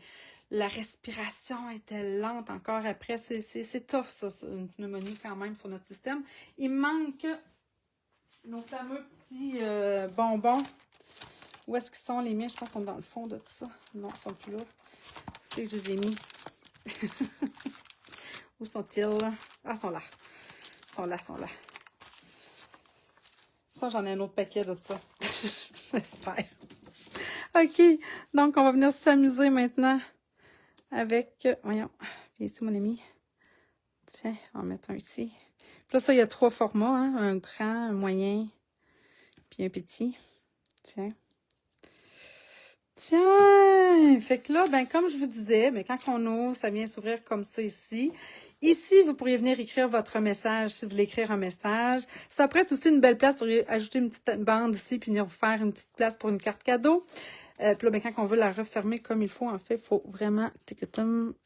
la respiration était lente encore après. C'est tough, ça, une pneumonie, quand même, sur notre système. Il manque nos fameux petits bonbons. Où est-ce qu'ils sont, les miens? Je pense qu'ils sont dans le fond de tout ça. Non, ils sont plus là. C'est que je les ai mis. Où sont-ils? Ah, ils sont là. Ils sont là. Ça, j'en ai un autre paquet de ça. J'espère. OK. Donc, on va venir s'amuser maintenant avec... Voyons. Viens ici, mon ami. Tiens, on va mettre un ici. Puis là, ça, il y a 3 formats. Hein? Un grand, un moyen, puis un petit. Tiens. Tiens! Fait que là, ben, comme je vous disais, ben, quand on ouvre, ça vient s'ouvrir comme ça ici. Ici, vous pourriez venir écrire votre message si vous voulez écrire un message. Ça pourrait être aussi une belle place pour ajouter une petite bande ici puis venir vous faire une petite place pour une carte cadeau. Puis là, ben, quand on veut la refermer comme il faut, en fait, il faut vraiment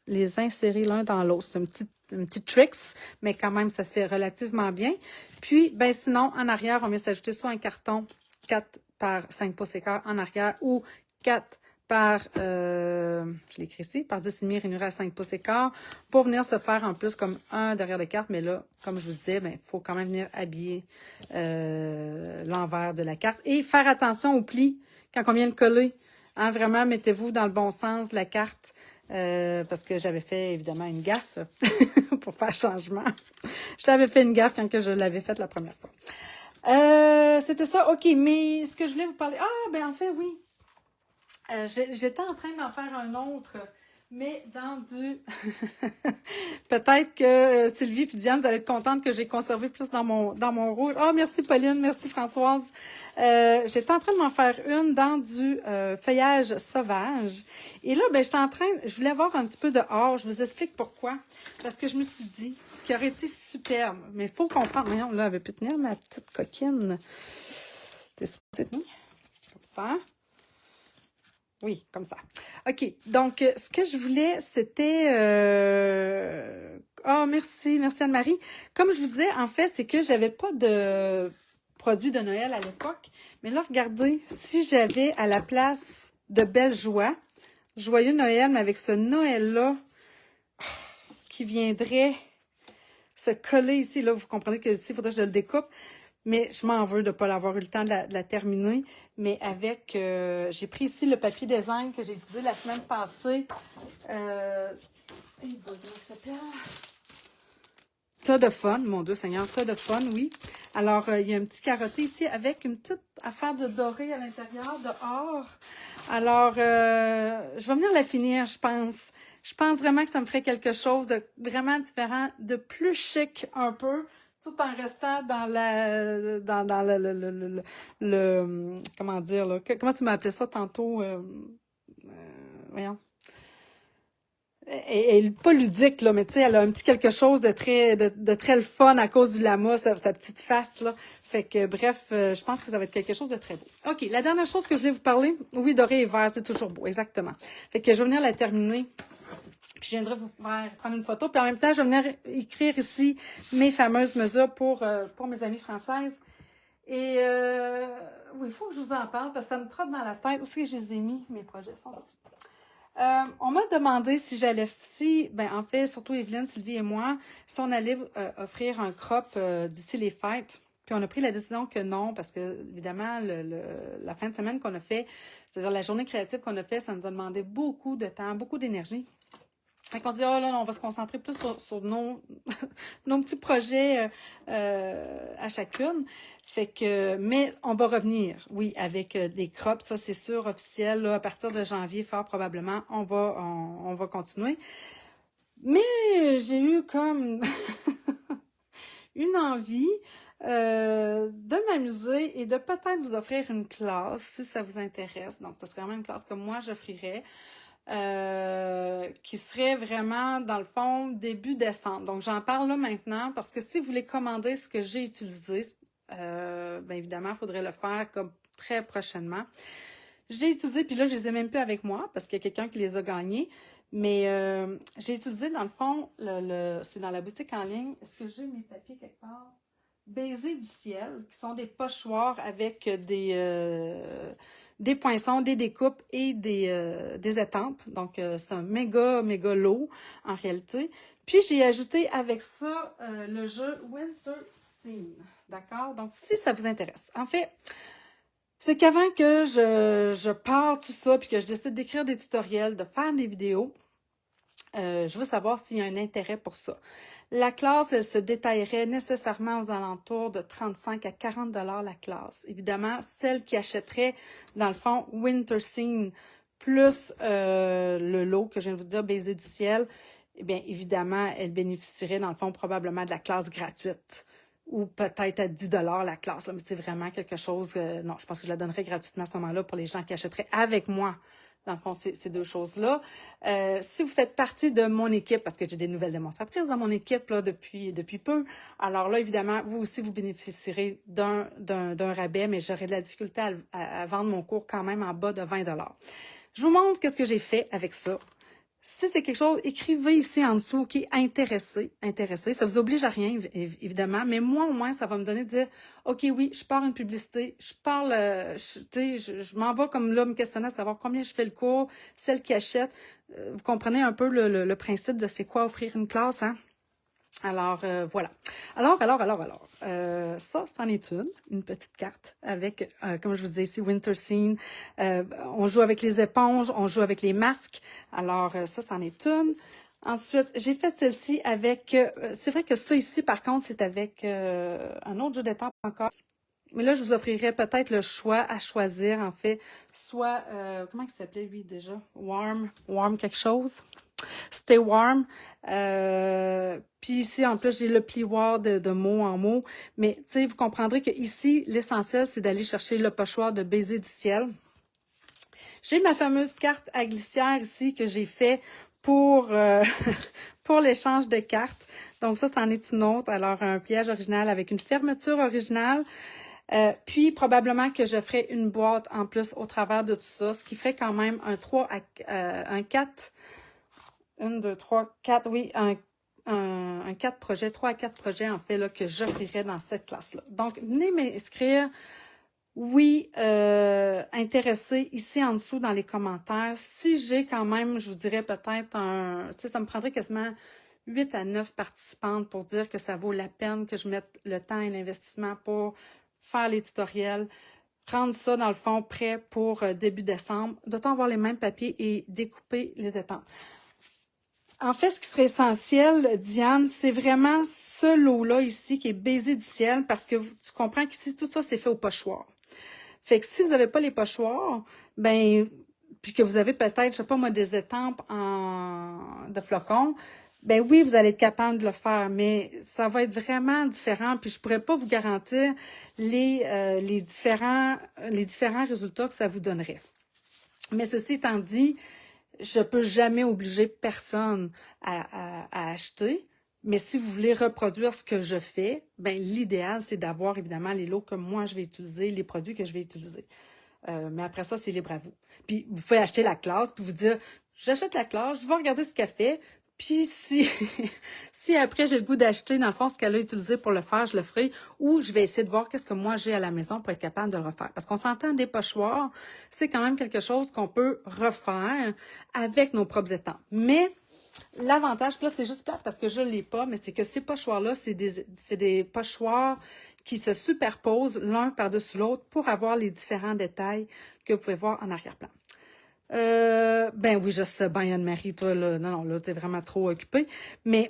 les insérer l'un dans l'autre. C'est un petit tricks, mais quand même, ça se fait relativement bien. Puis, ben sinon, en arrière, on vient s'ajouter soit un carton 4 par 5 pouces et quart en arrière ou 4 par, je l'ai écrit ici, par 10,5 rainuré à 5 pouces et quart pour venir se faire en plus comme un derrière de carte. Mais là, comme je vous disais, il faut quand même venir habiller l'envers de la carte et faire attention aux plis quand on vient le coller. Hein, vraiment, mettez-vous dans le bon sens de la carte parce que j'avais fait évidemment une gaffe pour faire changement. J'avais fait une gaffe quand que je l'avais faite la première fois. C'était ça. OK, mais ce que je voulais vous parler... Ah, ben en fait, oui. J'étais en train d'en faire un autre, mais dans du... Peut-être que Sylvie et Diane, vous allez être contentes que j'ai conservé plus dans mon rouge. Ah, merci Pauline, merci Françoise. J'étais en train de m'en faire une dans du feuillage sauvage. Et là, ben, je voulais avoir un petit peu de or. Je vous explique pourquoi. Parce que je me suis dit, ce qui aurait été superbe, mais il faut comprendre. Voyons, là, elle veut plus tenir ma petite coquine. T'es supposée tenir? Comme ça. Oui, comme ça. OK. Donc, ce que je voulais, c'était... Oh, merci Anne-Marie. Comme je vous disais, en fait, c'est que j'avais pas de produits de Noël à l'époque. Mais là, regardez, si j'avais à la place de Belle Joie, Joyeux Noël, mais avec ce Noël-là qui viendrait se coller ici. Là, vous comprenez que ici, il faudrait que je le découpe. mais je m'en veux de ne pas l'avoir eu le temps de la terminer. Mais avec, j'ai pris ici le papier design que j'ai utilisé la semaine passée. Hey, comment il s'appelle? Tas de fun, mon Dieu Seigneur, tas de fun, oui. Alors, il y a un petit carotté ici avec une petite affaire de doré à l'intérieur, de or. Alors, je vais venir la finir, je pense. Je pense vraiment que ça me ferait quelque chose de vraiment différent, de plus chic un peu, tout en restant dans dans comment dire, là, comment tu m'as appelé ça tantôt? Voyons. Elle est pas ludique, là, mais tu sais, elle a un petit quelque chose de très le fun à cause du lama, sa petite face, là. Fait que, bref, je pense que ça va être quelque chose de très beau. OK, la dernière chose que je voulais vous parler, oui, doré et vert, c'est toujours beau, exactement. Fait que je vais venir la terminer, puis je viendrai vous faire prendre une photo, puis en même temps, je vais venir écrire ici mes fameuses mesures pour mes amies françaises. Et, oui, il faut que je vous en parle, parce que ça me trotte dans la tête. Où est-ce que je les ai mis, mes projets sont ici. On m'a demandé ben en fait, surtout Evelyne, Sylvie et moi, si on allait offrir un crop d'ici les fêtes. Puis on a pris la décision que non, parce que évidemment, la fin de semaine qu'on a fait, c'est-à-dire la journée créative qu'on a fait, ça nous a demandé beaucoup de temps, beaucoup d'énergie. Fait qu'on se dit, oh là, on va se concentrer plus sur nos, nos petits projets à chacune. Fait que, mais on va revenir, oui, avec des crops, ça c'est sûr, officiel, là, à partir de janvier, fort probablement, on va continuer. Mais j'ai eu comme une envie de m'amuser et de peut-être vous offrir une classe, si ça vous intéresse. Donc, ce serait vraiment une classe que moi, j'offrirais. Qui serait vraiment, dans le fond, début décembre. Donc, j'en parle là maintenant parce que si vous voulez commander ce que j'ai utilisé, bien évidemment, il faudrait le faire comme très prochainement. J'ai utilisé, puis là, je les ai même plus avec moi parce qu'il y a quelqu'un qui les a gagnés. Mais j'ai utilisé, dans le fond, c'est dans la boutique en ligne. Est-ce que j'ai mes papiers quelque part? Baiser du ciel, qui sont des pochoirs avec des poinçons, des découpes et des étampes. Donc, c'est un méga lot en réalité. Puis, j'ai ajouté avec ça le jeu Winter Scene. D'accord? Donc, si ça vous intéresse. En fait, c'est qu'avant que je pars tout ça, puis que je décide d'écrire des tutoriels, de faire des vidéos, je veux savoir s'il y a un intérêt pour ça. La classe, elle se détaillerait nécessairement aux alentours de 35 à 40 $ la classe. Évidemment, celle qui achèterait, dans le fond, Winter Scene, plus le lot que je viens de vous dire, Baiser du ciel, eh bien, évidemment, elle bénéficierait, dans le fond, probablement de la classe gratuite. Ou peut-être à 10 $ la classe. Là, mais c'est vraiment quelque chose... non, je pense que je la donnerais gratuitement à ce moment-là pour les gens qui achèteraient avec moi. Dans le fond, ces deux choses-là. Si vous faites partie de mon équipe, parce que j'ai des nouvelles démonstratrices dans mon équipe là, depuis peu, alors là, évidemment, vous aussi, vous bénéficierez d'un rabais, mais j'aurai de la difficulté à vendre mon cours quand même en bas de 20 $. Je vous montre qu'est-ce que j'ai fait avec ça. Si c'est quelque chose, écrivez ici en dessous, OK, intéressé. Ça vous oblige à rien, évidemment, mais moi, au moins, ça va me donner de dire, OK, oui, je pars une publicité, je parle, je m'en vais comme là, me questionner à savoir combien je fais le cours, celle qui achète. Vous comprenez un peu le principe de c'est quoi offrir une classe, hein? Alors, voilà. Alors, ça, c'en est une petite carte avec, comme je vous disais ici, Winter Scene. On joue avec les éponges, on joue avec les masques. Alors, ça, c'en est une. Ensuite, j'ai fait celle-ci avec, c'est vrai que ça ici, par contre, c'est avec un autre jeu d'étampes encore. Mais là, je vous offrirais peut-être le choix à choisir, en fait, soit, comment il s'appelait lui déjà? Warm quelque chose. Stay warm. Puis ici, en plus, j'ai le plioir de mot en mot. Mais, tu sais, vous comprendrez que ici, l'essentiel, c'est d'aller chercher le pochoir de Baiser du ciel. J'ai ma fameuse carte à glissière ici que j'ai fait pour, pour l'échange de cartes. Donc ça, c'en est une autre. Alors, un piège original avec une fermeture originale. Puis, probablement que je ferai une boîte en plus au travers de tout ça, ce qui ferait quand même un 3 à un 4. 1, 2, 3, 4, oui, un 4 projets, 3 à 4 projets, en fait, là, que j'offrirais dans cette classe-là. Donc, venez m'inscrire. Oui, intéressé ici en dessous dans les commentaires. Si j'ai quand même, je vous dirais peut-être tu sais, ça me prendrait quasiment 8 à 9 participantes pour dire que ça vaut la peine que je mette le temps et l'investissement pour faire les tutoriels, rendre ça, dans le fond, prêt pour début décembre, d'autant avoir les mêmes papiers et découper les étampes. En fait, ce qui serait essentiel, Diane, c'est vraiment ce lot-là ici qui est baisé du ciel parce que tu comprends qu'ici, tout ça, c'est fait au pochoir. Fait que si vous n'avez pas les pochoirs, ben, puis que vous avez peut-être, je sais pas moi, des étampes de flocons, ben oui, vous allez être capable de le faire, mais ça va être vraiment différent. Puis je pourrais pas vous garantir les différents résultats que ça vous donnerait. Mais ceci étant dit, je peux jamais obliger personne à acheter. Mais si vous voulez reproduire ce que je fais, ben l'idéal, c'est d'avoir évidemment les lots que moi je vais utiliser, les produits que je vais utiliser. Mais après ça, c'est libre à vous. Puis vous pouvez acheter la classe, puis vous dire, j'achète la classe, je vais regarder ce qu'elle fait, puis si après j'ai le goût d'acheter, dans le fond, ce qu'elle a utilisé pour le faire, je le ferai, ou je vais essayer de voir qu'est-ce que moi j'ai à la maison pour être capable de le refaire. Parce qu'on s'entend, des pochoirs, c'est quand même quelque chose qu'on peut refaire avec nos propres étampes. Mais l'avantage, puis là, c'est juste plate parce que je ne l'ai pas, mais c'est que ces pochoirs-là, c'est des pochoirs qui se superposent l'un par-dessus l'autre pour avoir les différents détails que vous pouvez voir en arrière-plan. Ben oui, je sais bien, Anne-Marie, toi, là, non, là, t'es vraiment trop occupée. Mais,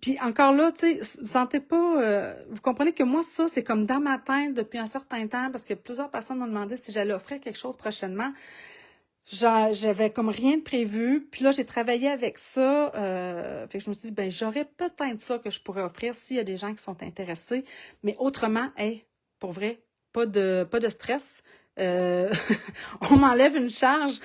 puis encore là, tu sais, vous sentez pas, vous comprenez que moi, ça, c'est comme dans ma tête depuis un certain temps, parce que plusieurs personnes m'ont demandé si j'allais offrir quelque chose prochainement. J'avais comme rien de prévu, puis là, j'ai travaillé avec ça, fait que je me suis dit, ben, j'aurais peut-être ça que je pourrais offrir s'il y a des gens qui sont intéressés, mais autrement, hey, pour vrai, pas de stress. Euh, on m'enlève une charge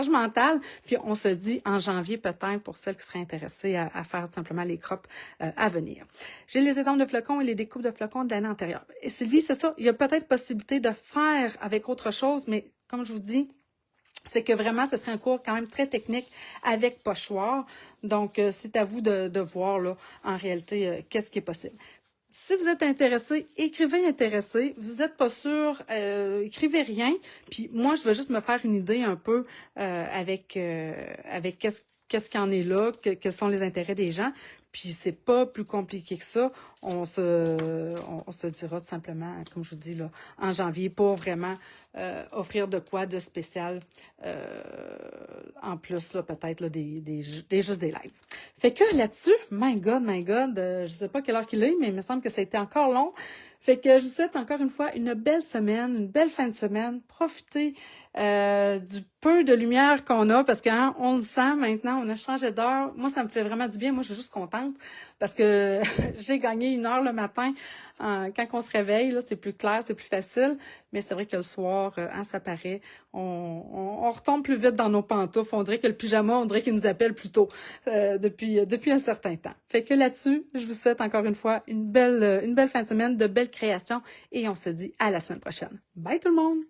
mentale, puis on se dit en janvier peut-être pour celles qui seraient intéressées à faire tout simplement les crops à venir. J'ai les étampes de flocons et les découpes de flocons de l'année antérieure. Et Sylvie, c'est ça, il y a peut-être possibilité de faire avec autre chose, mais comme je vous dis, c'est que vraiment, ce serait un cours quand même très technique avec pochoir. Donc, c'est à vous de voir là, en réalité qu'est-ce qui est possible. Si vous êtes intéressé, écrivez intéressé. Vous n'êtes pas sûr, écrivez rien. Puis moi, je vais juste me faire une idée un peu avec qu'est-ce qu'il y en est là, quels sont les intérêts des gens. Puis c'est pas plus compliqué que ça. On se dira tout simplement, comme je vous dis, là, en janvier, pour vraiment offrir de quoi de spécial en plus, là, peut-être là, juste des lives. Fait que là-dessus, my God, je sais pas quelle heure qu'il est, mais il me semble que ça a été encore long. Fait que je vous souhaite encore une fois une belle semaine, une belle fin de semaine. Profitez du peu de lumière qu'on a parce qu'on on le sent maintenant, on a changé d'heure. Moi, ça me fait vraiment du bien. Moi, je suis juste contente parce que j'ai gagné 1 heure le matin. Quand on se réveille, là, c'est plus clair, c'est plus facile. Mais c'est vrai que le soir, ça paraît, on retombe plus vite dans nos pantoufles. On dirait que le pyjama, on dirait qu'il nous appelle plus tôt depuis un certain temps. Fait que là-dessus, je vous souhaite encore une fois une belle fin de semaine, de belles créations et on se dit à la semaine prochaine. Bye tout le monde!